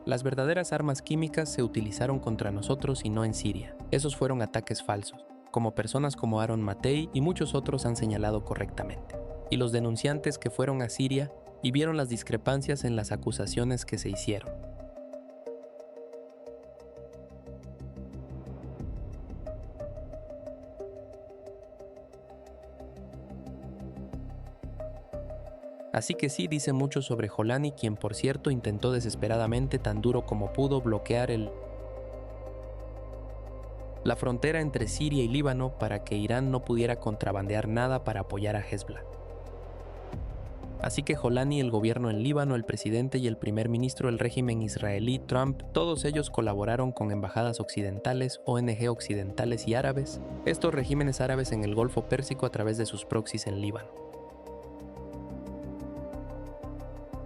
Las verdaderas armas químicas se utilizaron contra nosotros y no en Siria. Esos fueron ataques falsos, como personas como Aaron Matei y muchos otros han señalado correctamente. Y los denunciantes que fueron a Siria y vieron las discrepancias en las acusaciones que se hicieron. Así que sí dice mucho sobre Jolani, quien por cierto intentó desesperadamente tan duro como pudo bloquear la frontera entre Siria y Líbano para que Irán no pudiera contrabandear nada para apoyar a Hezbollah. Así que Jolani, el gobierno en Líbano, el presidente y el primer ministro del régimen israelí, Trump, todos ellos colaboraron con embajadas occidentales, ONG occidentales y árabes, estos regímenes árabes en el Golfo Pérsico a través de sus proxies en Líbano.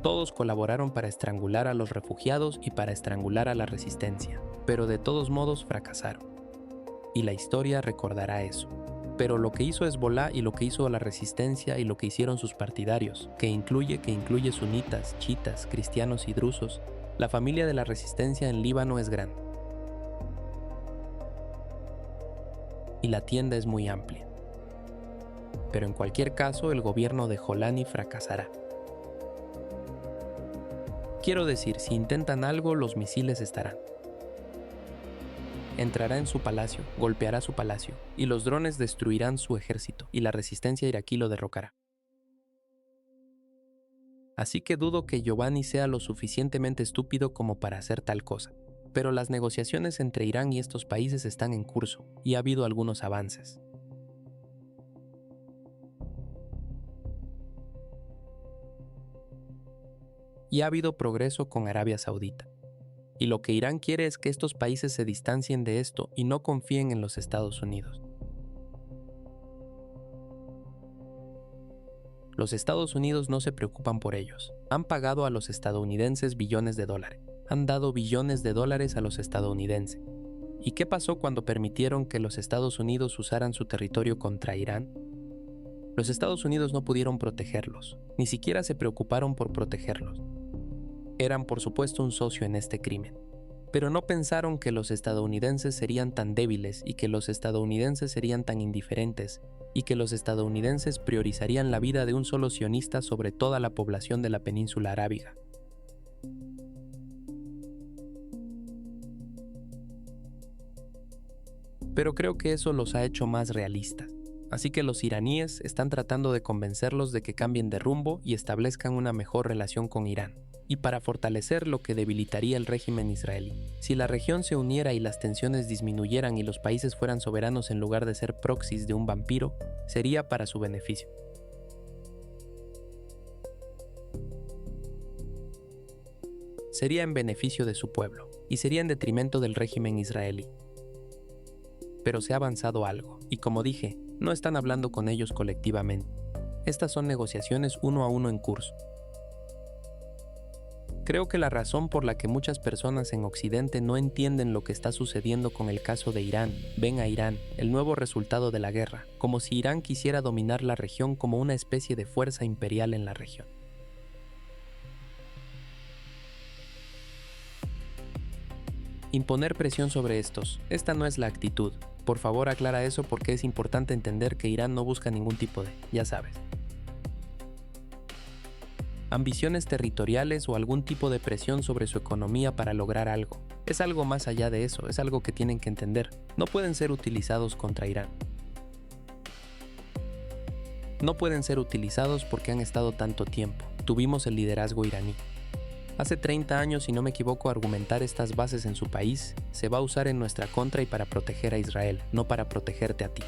Todos colaboraron para estrangular a los refugiados y para estrangular a la resistencia, pero de todos modos fracasaron. Y la historia recordará eso. Pero lo que hizo Hezbolá y lo que hizo la resistencia y lo que hicieron sus partidarios, que incluye sunitas, chiitas, cristianos y drusos, la familia de la resistencia en Líbano es grande. Y la tienda es muy amplia. Pero en cualquier caso, el gobierno de Jolani fracasará. Quiero decir, si intentan algo, los misiles estarán. Entrará en su palacio, golpeará su palacio, y los drones destruirán su ejército, y la resistencia iraquí lo derrocará. Así que dudo que Giovanni sea lo suficientemente estúpido como para hacer tal cosa. Pero las negociaciones entre Irán y estos países están en curso, y ha habido algunos avances. Y ha habido progreso con Arabia Saudita. Y lo que Irán quiere es que estos países se distancien de esto y no confíen en los Estados Unidos. Los Estados Unidos no se preocupan por ellos. Han pagado a los estadounidenses billones de dólares. Han dado billones de dólares a los estadounidenses. ¿Y qué pasó cuando permitieron que los Estados Unidos usaran su territorio contra Irán? Los Estados Unidos no pudieron protegerlos, ni siquiera se preocuparon por protegerlos. Eran por supuesto un socio en este crimen, pero no pensaron que los estadounidenses serían tan débiles y que los estadounidenses serían tan indiferentes y que los estadounidenses priorizarían la vida de un solo sionista sobre toda la población de la península arábiga. Pero creo que eso los ha hecho más realistas. Así que los iraníes están tratando de convencerlos de que cambien de rumbo y establezcan una mejor relación con Irán, y para fortalecer lo que debilitaría el régimen israelí. Si la región se uniera y las tensiones disminuyeran y los países fueran soberanos en lugar de ser proxies de un vampiro, sería para su beneficio. Sería en beneficio de su pueblo, y sería en detrimento del régimen israelí. Pero se ha avanzado algo, y como dije, no están hablando con ellos colectivamente. Estas son negociaciones uno a uno en curso. Creo que la razón por la que muchas personas en Occidente no entienden lo que está sucediendo con el caso de Irán, ven a Irán, el nuevo resultado de la guerra, como si Irán quisiera dominar la región como una especie de fuerza imperial en la región. Imponer presión sobre estos, esta no es la actitud. Por favor aclara eso porque es importante entender que Irán no busca ningún tipo de, ya sabes, ambiciones territoriales o algún tipo de presión sobre su economía para lograr algo. Es algo más allá de eso, es algo que tienen que entender. No pueden ser utilizados contra Irán. No pueden ser utilizados porque han estado tanto tiempo. Tuvimos el liderazgo iraní. Hace 30 años, si no me equivoco, argumentar estas bases en su país se va a usar en nuestra contra y para proteger a Israel, no para protegerte a ti.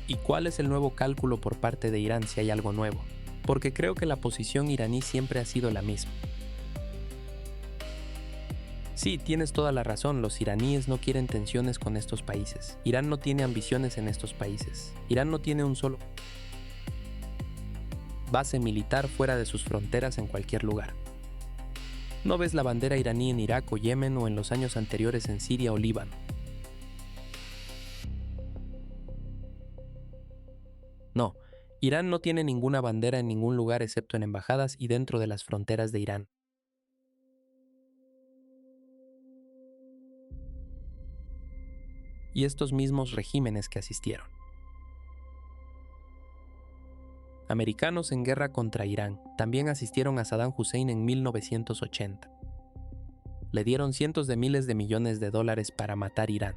¿Y cuál es el nuevo cálculo por parte de Irán si hay algo nuevo? Porque creo que la posición iraní siempre ha sido la misma. Sí, tienes toda la razón, los iraníes no quieren tensiones con estos países. Irán no tiene ambiciones en estos países. Irán no tiene un solo base militar fuera de sus fronteras en cualquier lugar. No ves la bandera iraní en Irak o Yemen o en los años anteriores en Siria o Líbano. No, Irán no tiene ninguna bandera en ningún lugar excepto en embajadas y dentro de las fronteras de Irán. Y estos mismos regímenes que asistieron. Americanos en guerra contra Irán también asistieron a Saddam Hussein en 1980. Le dieron cientos de miles de millones de dólares para matar Irán.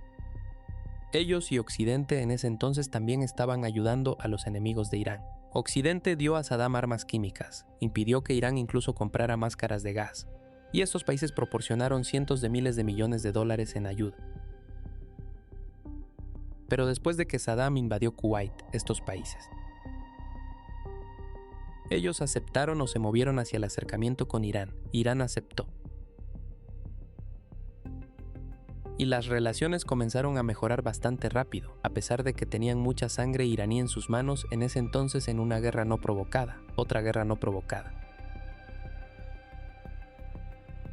Ellos y Occidente en ese entonces también estaban ayudando a los enemigos de Irán. Occidente dio a Saddam armas químicas, impidió que Irán incluso comprara máscaras de gas, y estos países proporcionaron cientos de miles de millones de dólares en ayuda. Pero después de que Saddam invadió Kuwait, estos países Ellos aceptaron o se movieron hacia el acercamiento con Irán. Irán aceptó. Y las relaciones comenzaron a mejorar bastante rápido, a pesar de que tenían mucha sangre iraní en sus manos en ese entonces en una guerra no provocada, otra guerra no provocada.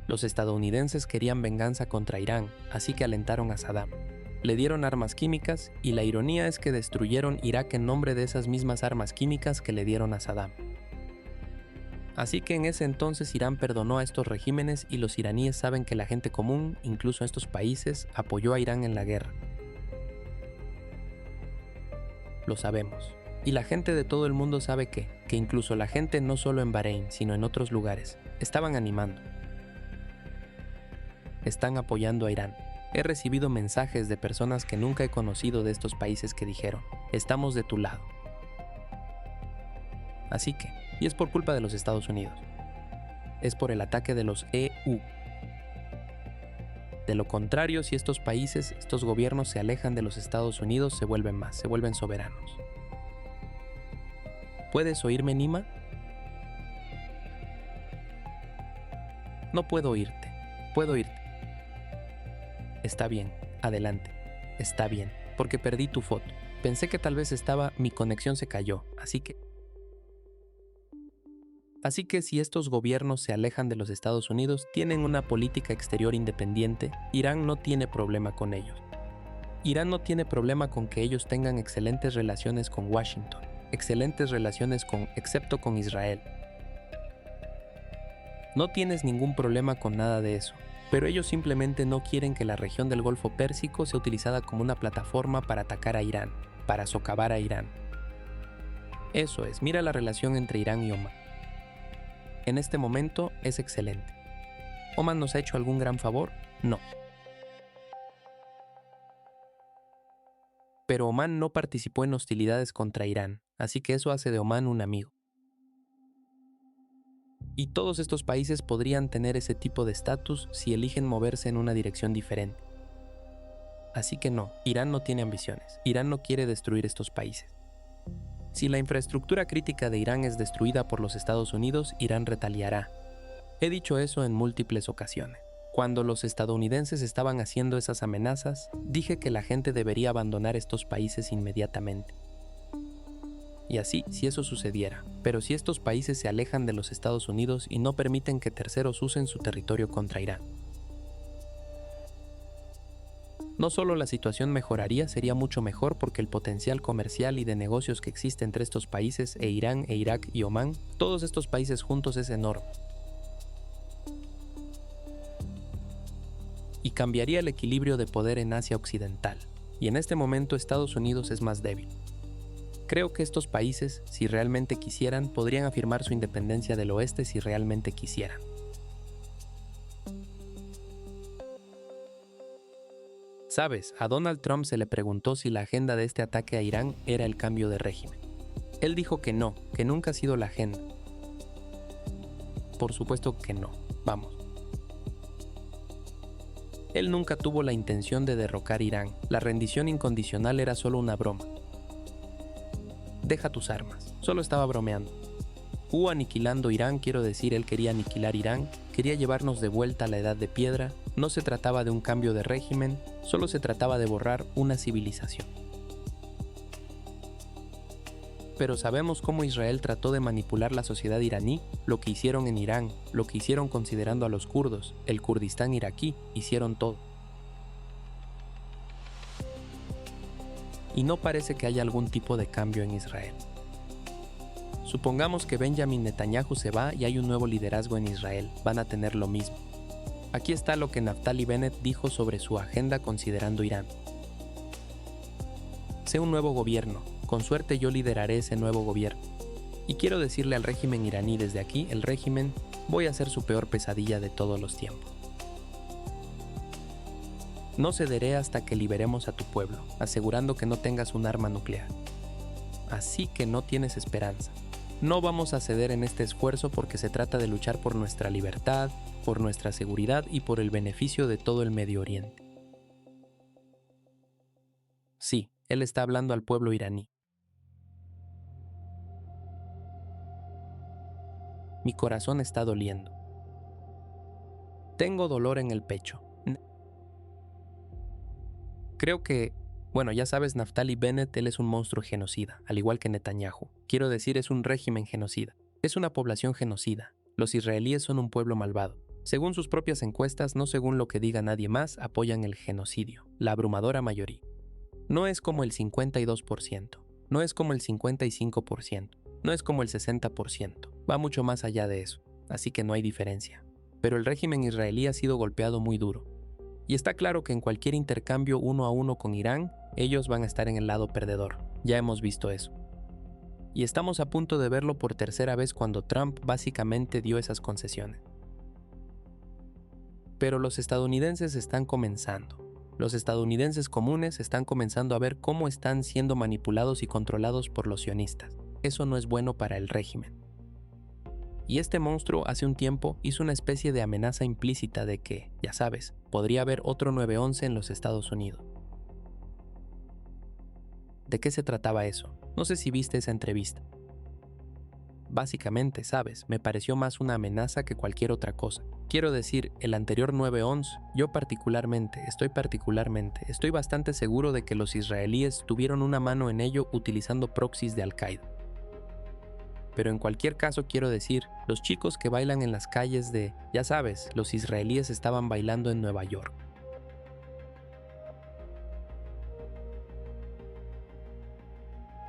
Los estadounidenses querían venganza contra Irán, así que alentaron a Saddam. Le dieron armas químicas y la ironía es que destruyeron Irak en nombre de esas mismas armas químicas que le dieron a Saddam. Así que en ese entonces Irán perdonó a estos regímenes y los iraníes saben que la gente común, incluso estos países, apoyó a Irán en la guerra. Lo sabemos. Y la gente de todo el mundo sabe que incluso la gente no solo en Bahrein, sino en otros lugares, estaban animando. Están apoyando a Irán. He recibido mensajes de personas que nunca he conocido de estos países que dijeron, estamos de tu lado. Así que, y es por culpa de los Estados Unidos. Es por el ataque de los EU. De lo contrario, si estos países, estos gobiernos se alejan de los Estados Unidos, se vuelven soberanos. ¿Puedes oírme, Nima? No puedo oírte. Puedo oírte. Está bien, adelante. Está bien, porque perdí tu foto. Pensé que tal vez mi conexión se cayó, Así que si estos gobiernos se alejan de los Estados Unidos, tienen una política exterior independiente, Irán no tiene problema con ellos. Irán no tiene problema con que ellos tengan excelentes relaciones con Washington, excelentes relaciones excepto con Israel. No tienes ningún problema con nada de eso, pero ellos simplemente no quieren que la región del Golfo Pérsico sea utilizada como una plataforma para atacar a Irán, para socavar a Irán. Eso es, mira la relación entre Irán y Omán. En este momento es excelente. ¿Omán nos ha hecho algún gran favor? No. Pero Omán no participó en hostilidades contra Irán, así que eso hace de Omán un amigo. Y todos estos países podrían tener ese tipo de estatus si eligen moverse en una dirección diferente. Así que no, Irán no tiene ambiciones. Irán no quiere destruir estos países. Si la infraestructura crítica de Irán es destruida por los Estados Unidos, Irán retaliará. He dicho eso en múltiples ocasiones. Cuando los estadounidenses estaban haciendo esas amenazas, dije que la gente debería abandonar estos países inmediatamente. Y así, si eso sucediera. Pero si estos países se alejan de los Estados Unidos y no permiten que terceros usen su territorio contra Irán, no solo la situación mejoraría, sería mucho mejor porque el potencial comercial y de negocios que existe entre estos países e Irán e Irak y Omán, todos estos países juntos es enorme. Y cambiaría el equilibrio de poder en Asia Occidental. Y en este momento Estados Unidos es más débil. Creo que estos países, si realmente quisieran, podrían afirmar su independencia del oeste si realmente quisieran. ¿Sabes? A Donald Trump se le preguntó si la agenda de este ataque a Irán era el cambio de régimen. Él dijo que no, que nunca ha sido la agenda. Por supuesto que no. Vamos. Él nunca tuvo la intención de derrocar Irán. La rendición incondicional era solo una broma. Deja tus armas. Solo estaba bromeando. Aniquilando Irán, quiero decir, él quería aniquilar Irán, quería llevarnos de vuelta a la edad de piedra, no se trataba de un cambio de régimen, solo se trataba de borrar una civilización. Pero sabemos cómo Israel trató de manipular la sociedad iraní, lo que hicieron en Irán, lo que hicieron considerando a los kurdos, el Kurdistán iraquí, hicieron todo. Y no parece que haya algún tipo de cambio en Israel. Supongamos que Benjamin Netanyahu se va y hay un nuevo liderazgo en Israel, van a tener lo mismo. Aquí está lo que Naftali Bennett dijo sobre su agenda considerando Irán. Sé un nuevo gobierno, con suerte yo lideraré ese nuevo gobierno. Y quiero decirle al régimen iraní desde aquí, el régimen, voy a ser su peor pesadilla de todos los tiempos. No cederé hasta que liberemos a tu pueblo, asegurando que no tengas un arma nuclear. Así que no tienes esperanza. No vamos a ceder en este esfuerzo porque se trata de luchar por nuestra libertad, por nuestra seguridad y por el beneficio de todo el Medio Oriente. Sí, él está hablando al pueblo iraní. Mi corazón está doliendo. Tengo dolor en el pecho. Creo que, bueno, ya sabes, Naftali Bennett, él es un monstruo genocida, al igual que Netanyahu. Quiero decir, es un régimen genocida. Es una población genocida. Los israelíes son un pueblo malvado. Según sus propias encuestas, no según lo que diga nadie más, apoyan el genocidio, la abrumadora mayoría. No es como el 52%, no es como el 55%, no es como el 60%, va mucho más allá de eso, así que no hay diferencia. Pero el régimen israelí ha sido golpeado muy duro. Y está claro que en cualquier intercambio 1 a 1 con Irán, ellos van a estar en el lado perdedor. Ya hemos visto eso. Y estamos a punto de verlo por tercera vez cuando Trump básicamente dio esas concesiones. Pero los estadounidenses están comenzando. Los estadounidenses comunes están comenzando a ver cómo están siendo manipulados y controlados por los sionistas. Eso no es bueno para el régimen. Y este monstruo hace un tiempo hizo una especie de amenaza implícita de que, ya sabes, podría haber otro 9/11 en los Estados Unidos. ¿De qué se trataba eso? No sé si viste esa entrevista. Básicamente, sabes, me pareció más una amenaza que cualquier otra cosa. Quiero decir, el anterior 9/11, yo estoy bastante seguro de que los israelíes tuvieron una mano en ello utilizando proxies de Al-Qaeda. Pero en cualquier caso quiero decir, los chicos que bailan en las calles de, ya sabes, los israelíes estaban bailando en Nueva York.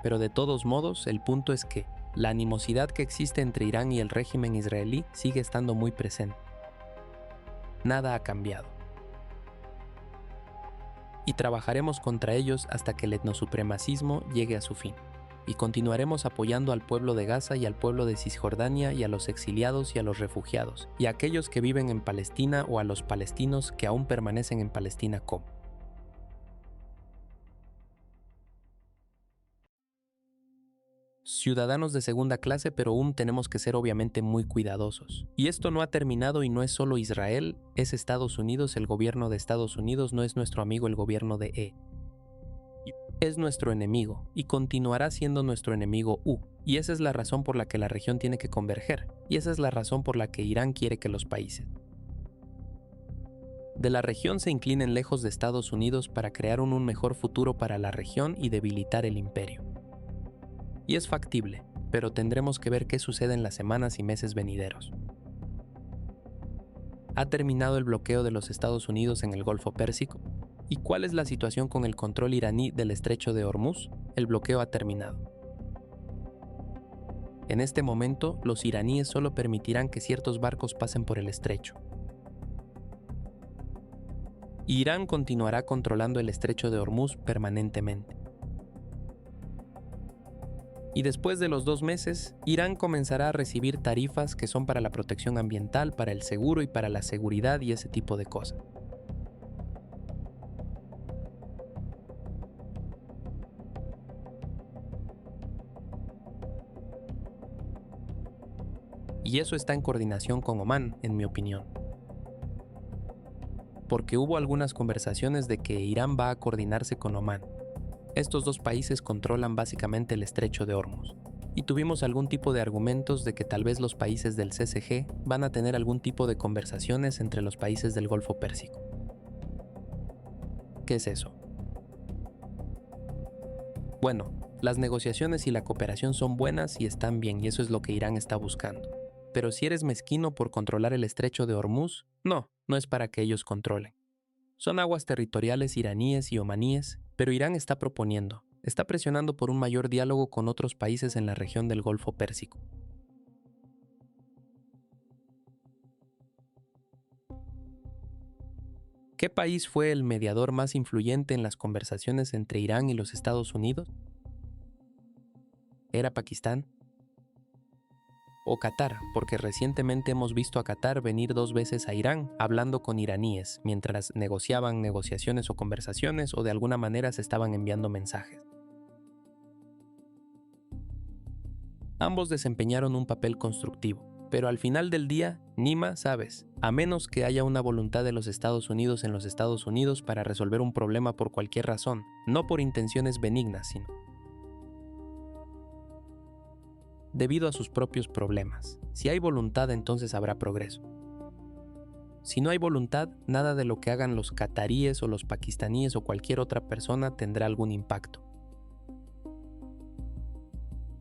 Pero de todos modos, el punto es que la animosidad que existe entre Irán y el régimen israelí sigue estando muy presente. Nada ha cambiado. Y trabajaremos contra ellos hasta que el etnosupremacismo llegue a su fin. Y continuaremos apoyando al pueblo de Gaza y al pueblo de Cisjordania y a los exiliados y a los refugiados, y a aquellos que viven en Palestina o a los palestinos que aún permanecen en Palestina como. Ciudadanos de segunda clase, pero aún tenemos que ser obviamente muy cuidadosos. Y esto no ha terminado y no es solo Israel, es Estados Unidos, el gobierno de Estados Unidos no es nuestro amigo el gobierno de E. Es nuestro enemigo y continuará siendo nuestro enemigo U. Y esa es la razón por la que la región tiene que converger. Y esa es la razón por la que Irán quiere que los países de la región se inclinen lejos de Estados Unidos para crear un mejor futuro para la región y debilitar el imperio. Y es factible, pero tendremos que ver qué sucede en las semanas y meses venideros. ¿Ha terminado el bloqueo de los Estados Unidos en el Golfo Pérsico? ¿Y cuál es la situación con el control iraní del estrecho de Hormuz? El bloqueo ha terminado. En este momento, los iraníes solo permitirán que ciertos barcos pasen por el estrecho. Irán continuará controlando el estrecho de Hormuz permanentemente. Y después de los 2 meses, Irán comenzará a recibir tarifas que son para la protección ambiental, para el seguro y para la seguridad y ese tipo de cosas. Y eso está en coordinación con Omán, en mi opinión. Porque hubo algunas conversaciones de que Irán va a coordinarse con Omán. Estos 2 países controlan básicamente el estrecho de Hormuz. Y tuvimos algún tipo de argumentos de que tal vez los países del CCG van a tener algún tipo de conversaciones entre los países del Golfo Pérsico. ¿Qué es eso? Bueno, las negociaciones y la cooperación son buenas y están bien, y eso es lo que Irán está buscando. Pero si eres mezquino por controlar el estrecho de Hormuz, no es para que ellos controlen. Son aguas territoriales iraníes y omaníes, pero Irán está presionando por un mayor diálogo con otros países en la región del Golfo Pérsico. ¿Qué país fue el mediador más influyente en las conversaciones entre Irán y los Estados Unidos? ¿Era Pakistán? O Qatar, porque recientemente hemos visto a Qatar venir 2 veces a Irán hablando con iraníes, mientras negociaban negociaciones o conversaciones o de alguna manera se estaban enviando mensajes. Ambos desempeñaron un papel constructivo, pero al final del día, Nima, sabes, a menos que haya una voluntad de los Estados Unidos en los Estados Unidos para resolver un problema por cualquier razón, no por intenciones benignas, sino debido a sus propios problemas. Si hay voluntad, entonces habrá progreso. Si no hay voluntad, nada de lo que hagan los cataríes o los pakistaníes o cualquier otra persona tendrá algún impacto.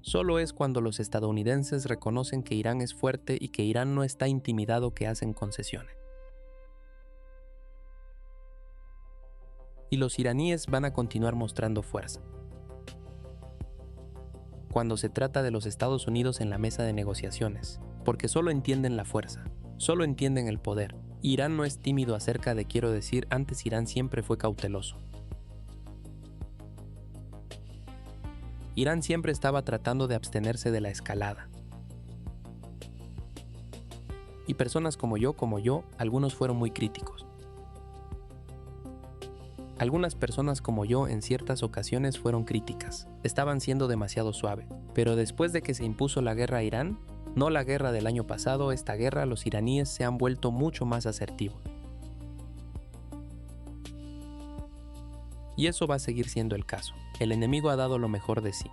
Solo es cuando los estadounidenses reconocen que Irán es fuerte y que Irán no está intimidado que hacen concesiones. Y los iraníes van a continuar mostrando fuerza. Cuando se trata de los Estados Unidos en la mesa de negociaciones, porque solo entienden la fuerza, solo entienden el poder. Irán no es tímido acerca de, quiero decir, antes Irán siempre fue cauteloso. Irán siempre estaba tratando de abstenerse de la escalada. Y personas como yo, algunos fueron muy críticos. Algunas personas como yo en ciertas ocasiones fueron críticas, estaban siendo demasiado suave, pero después de que se impuso la guerra a Irán, no la guerra del año pasado, esta guerra, los iraníes se han vuelto mucho más asertivos. Y eso va a seguir siendo el caso. El enemigo ha dado lo mejor de sí.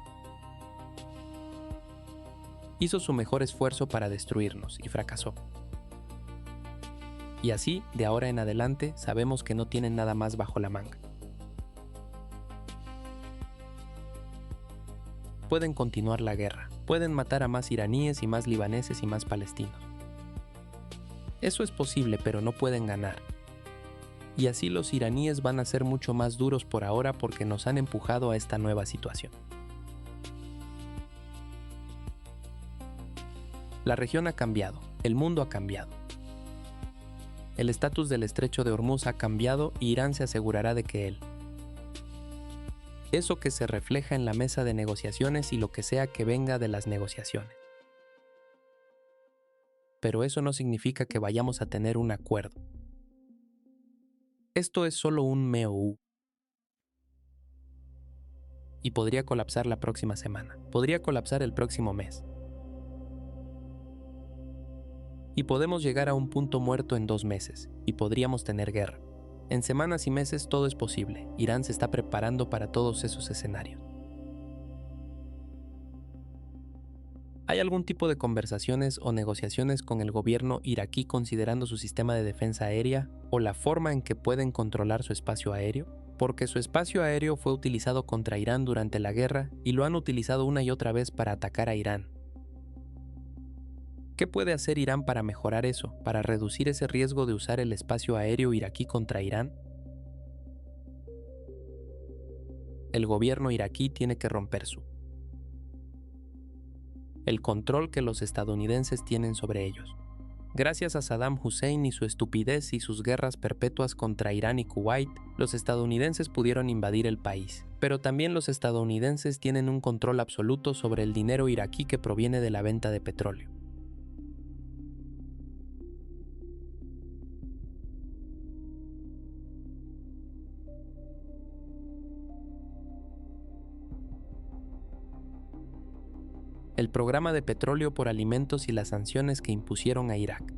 Hizo su mejor esfuerzo para destruirnos y fracasó. Y así, de ahora en adelante, sabemos que no tienen nada más bajo la manga. Pueden continuar la guerra, pueden matar a más iraníes y más libaneses y más palestinos. Eso es posible, pero no pueden ganar. Y así los iraníes van a ser mucho más duros por ahora porque nos han empujado a esta nueva situación. La región ha cambiado, el mundo ha cambiado. El estatus del estrecho de Hormuz ha cambiado y Irán se asegurará de que eso que se refleja en la mesa de negociaciones y lo que sea que venga de las negociaciones. Pero eso no significa que vayamos a tener un acuerdo. Esto es solo un MOU. Y podría colapsar la próxima semana, podría colapsar el próximo mes. Y podemos llegar a un punto muerto en 2 meses, y podríamos tener guerra. En semanas y meses todo es posible. Irán se está preparando para todos esos escenarios. ¿Hay algún tipo de conversaciones o negociaciones con el gobierno iraquí considerando su sistema de defensa aérea o la forma en que pueden controlar su espacio aéreo? Porque su espacio aéreo fue utilizado contra Irán durante la guerra y lo han utilizado una y otra vez para atacar a Irán. ¿Qué puede hacer Irán para mejorar eso, para reducir ese riesgo de usar el espacio aéreo iraquí contra Irán? El gobierno iraquí tiene que romper el control que los estadounidenses tienen sobre ellos. Gracias a Saddam Hussein y su estupidez y sus guerras perpetuas contra Irán y Kuwait, los estadounidenses pudieron invadir el país. Pero también los estadounidenses tienen un control absoluto sobre el dinero iraquí que proviene de la venta de petróleo. El programa de petróleo por alimentos y las sanciones que impusieron a Irak.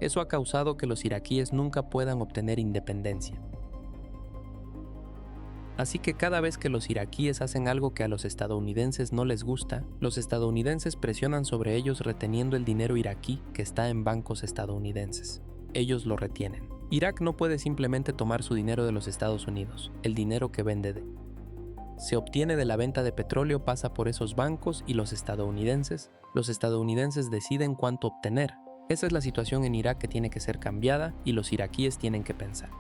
Eso ha causado que los iraquíes nunca puedan obtener independencia. Así que cada vez que los iraquíes hacen algo que a los estadounidenses no les gusta, los estadounidenses presionan sobre ellos reteniendo el dinero iraquí que está en bancos estadounidenses. Ellos lo retienen. Irak no puede simplemente tomar su dinero de los Estados Unidos, el dinero que se obtiene de la venta de petróleo pasa por esos bancos y los estadounidenses deciden cuánto obtener. Esa es la situación en Irak que tiene que ser cambiada y los iraquíes tienen que pensar.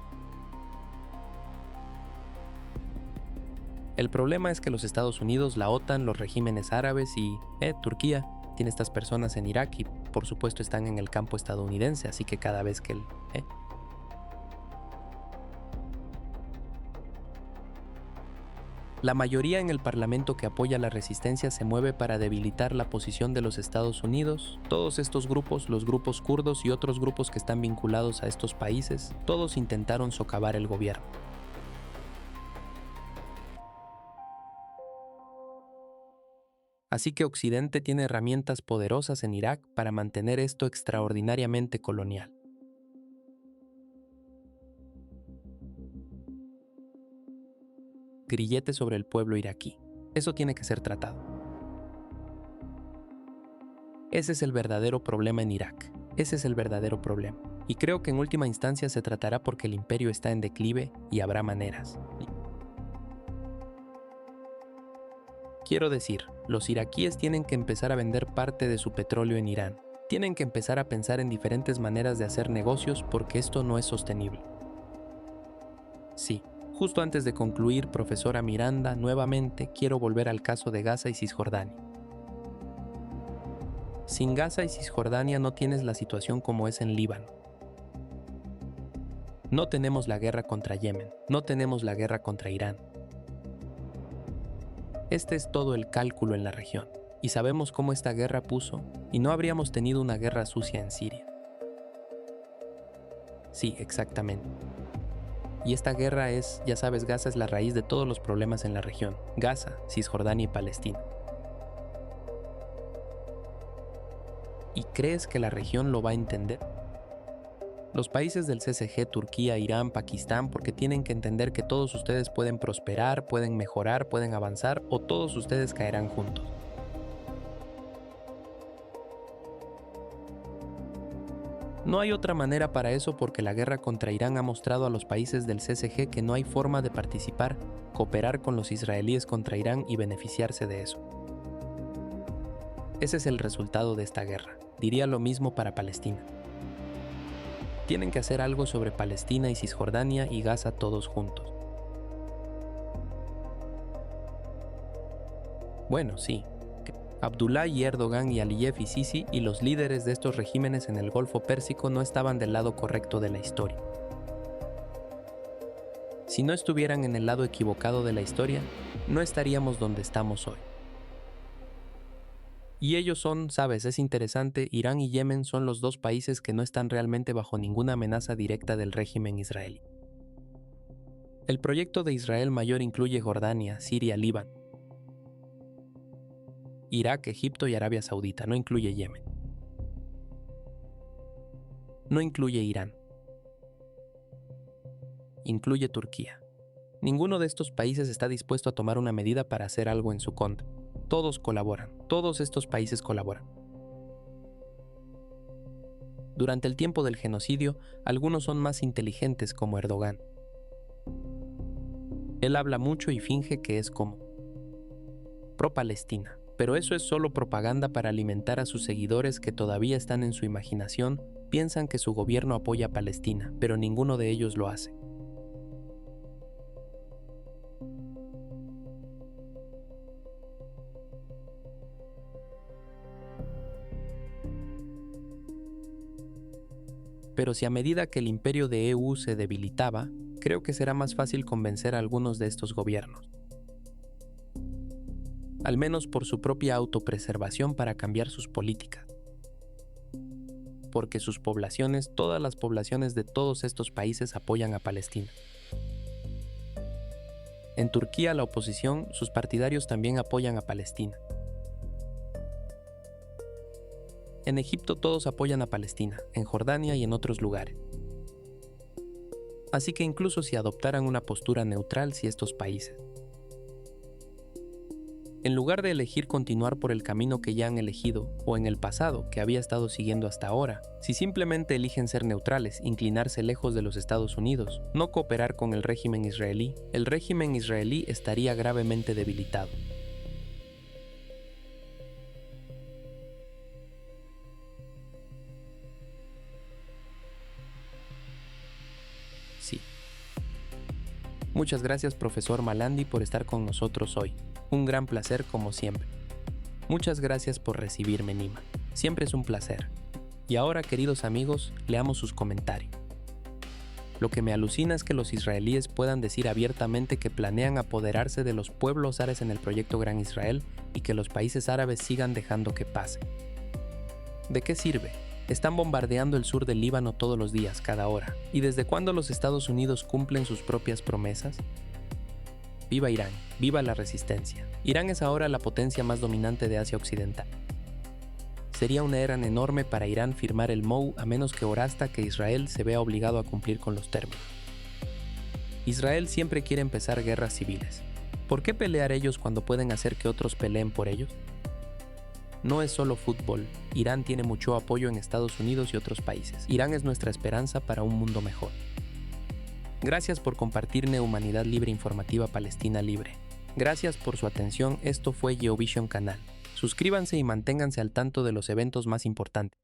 El problema es que los Estados Unidos, la OTAN, los regímenes árabes y Turquía tiene estas personas en Irak y por supuesto están en el campo estadounidense, así que cada vez que la mayoría en el Parlamento que apoya la resistencia se mueve para debilitar la posición de los Estados Unidos. Todos estos grupos, los grupos kurdos y otros grupos que están vinculados a estos países, todos intentaron socavar el gobierno. Así que Occidente tiene herramientas poderosas en Irak para mantener esto extraordinariamente colonial. Grillete sobre el pueblo iraquí. Eso tiene que ser tratado. Ese es el verdadero problema en Irak. Ese es el verdadero problema. Y creo que en última instancia se tratará porque el imperio está en declive y habrá maneras. Quiero decir, los iraquíes tienen que empezar a vender parte de su petróleo en Irán. Tienen que empezar a pensar en diferentes maneras de hacer negocios porque esto no es sostenible. Sí, justo antes de concluir, profesora Miranda, nuevamente quiero volver al caso de Gaza y Cisjordania. Sin Gaza y Cisjordania no tienes la situación como es en Líbano. No tenemos la guerra contra Yemen, no tenemos la guerra contra Irán. Este es todo el cálculo en la región, y sabemos cómo esta guerra puso, y no habríamos tenido una guerra sucia en Siria. Sí, exactamente. Y esta guerra es, ya sabes, Gaza es la raíz de todos los problemas en la región. Gaza, Cisjordania y Palestina. ¿Y crees que la región lo va a entender? Los países del CCG, Turquía, Irán, Pakistán, porque tienen que entender que todos ustedes pueden prosperar, pueden mejorar, pueden avanzar, o todos ustedes caerán juntos. No hay otra manera para eso porque la guerra contra Irán ha mostrado a los países del CCG que no hay forma de participar, cooperar con los israelíes contra Irán y beneficiarse de eso. Ese es el resultado de esta guerra. Diría lo mismo para Palestina. Tienen que hacer algo sobre Palestina y Cisjordania y Gaza todos juntos. Bueno, sí. Abdullah y Erdogan y Aliyev y Sisi y los líderes de estos regímenes en el Golfo Pérsico no estaban del lado correcto de la historia. Si no estuvieran en el lado equivocado de la historia, no estaríamos donde estamos hoy. Y ellos son, sabes, es interesante, Irán y Yemen son los dos países que no están realmente bajo ninguna amenaza directa del régimen israelí. El proyecto de Israel mayor incluye Jordania, Siria, Líbano, Irak, Egipto y Arabia Saudita, no incluye Yemen. No incluye Irán. Incluye Turquía. Ninguno de estos países está dispuesto a tomar una medida para hacer algo en su contra. Todos colaboran, todos estos países colaboran. Durante el tiempo del genocidio, algunos son más inteligentes como Erdogan. Él habla mucho y finge que es como pro-Palestina, pero eso es solo propaganda para alimentar a sus seguidores que todavía están en su imaginación, piensan que su gobierno apoya a Palestina, pero ninguno de ellos lo hace. Pero si a medida que el imperio de EU se debilitaba, creo que será más fácil convencer a algunos de estos gobiernos. Al menos por su propia autopreservación para cambiar sus políticas. Porque sus poblaciones, todas las poblaciones de todos estos países apoyan a Palestina. En Turquía, la oposición, sus partidarios también apoyan a Palestina. En Egipto todos apoyan a Palestina, en Jordania y en otros lugares. Así que incluso si adoptaran una postura neutral si estos países, en lugar de elegir continuar por el camino que ya han elegido o en el pasado que había estado siguiendo hasta ahora, si simplemente eligen ser neutrales, inclinarse lejos de los Estados Unidos, no cooperar con el régimen israelí estaría gravemente debilitado. Sí. Muchas gracias, profesor Malandi, por estar con nosotros hoy. Un gran placer como siempre. Muchas gracias por recibirme, Nima. Siempre es un placer. Y ahora, queridos amigos, leamos sus comentarios. Lo que me alucina es que los israelíes puedan decir abiertamente que planean apoderarse de los pueblos árabes en el proyecto Gran Israel y que los países árabes sigan dejando que pase. ¿De qué sirve? Están bombardeando el sur del Líbano todos los días, cada hora. ¿Y desde cuándo los Estados Unidos cumplen sus propias promesas? Viva Irán, viva la resistencia. Irán es ahora la potencia más dominante de Asia Occidental. Sería una era enorme para Irán firmar el MOU a menos que orasta que Israel se vea obligado a cumplir con los términos. Israel siempre quiere empezar guerras civiles. ¿Por qué pelear ellos cuando pueden hacer que otros peleen por ellos? No es solo fútbol. Irán tiene mucho apoyo en Estados Unidos y otros países. Irán es nuestra esperanza para un mundo mejor. Gracias por compartir Nehumanidad Libre Informativa Palestina Libre. Gracias por su atención. Esto fue Geovision Canal. Suscríbanse y manténganse al tanto de los eventos más importantes.